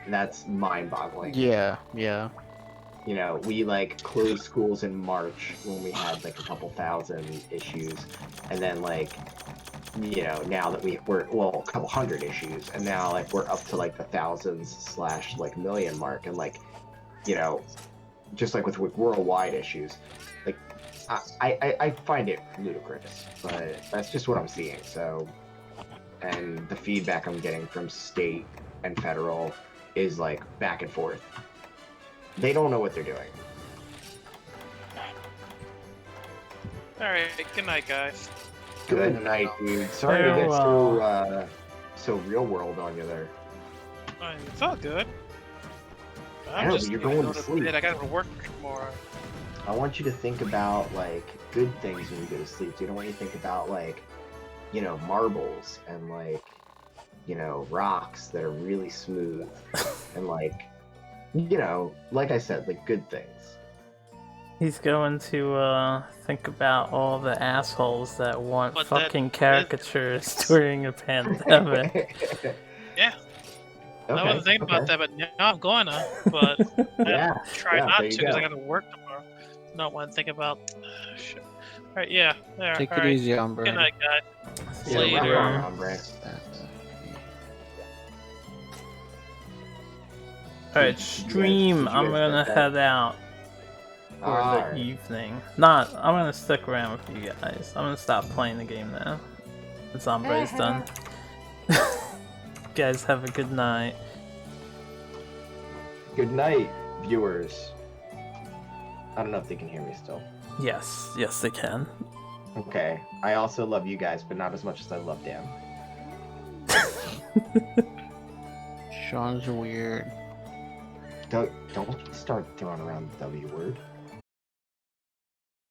That's mind-boggling. Yeah, yeah. We like closed schools in March when we had like a couple thousand issues, and then like, now that we're a couple hundred issues, and now like we're up to like the thousands / like million mark, and like, just like with worldwide issues, like I find it ludicrous, but that's just what I'm seeing. So, and the feedback I'm getting from state and federal is like back and forth. They don't know what they're doing. Alright, good night, guys. Good night, dude. Sorry to get so real world on you there. It felt good. I know, but you're going to sleep. bed. I gotta go to work tomorrow. I want you to think about like good things when you go to sleep. You don't want you to think about like, marbles and like, rocks that are really smooth and like, like I said, like good things. He's going to think about all the assholes that want But that- fucking caricatures during a pandemic. Yeah. I wasn't thinking about that, but now I'm going to. But Yeah. try yeah, not there to you because go. I gotta work tomorrow. Not want to think about. Shit. Alright, yeah. There. Take it alright. easy, Umbrella. Good night, guys. See you Yeah, Later. rock on, hombre. Alright, Did you stream. guys I'm gonna get that? head out for the Alright. evening. I'm gonna stick around with you guys. I'm gonna stop playing the game now. Since Ombre's done. Guys, have a good night. Good night, viewers. I don't know if they can hear me still. Yes, yes, they can. Okay. I also love you guys, but not as much as I love Dan. Sean's weird. Don't start throwing around the W word.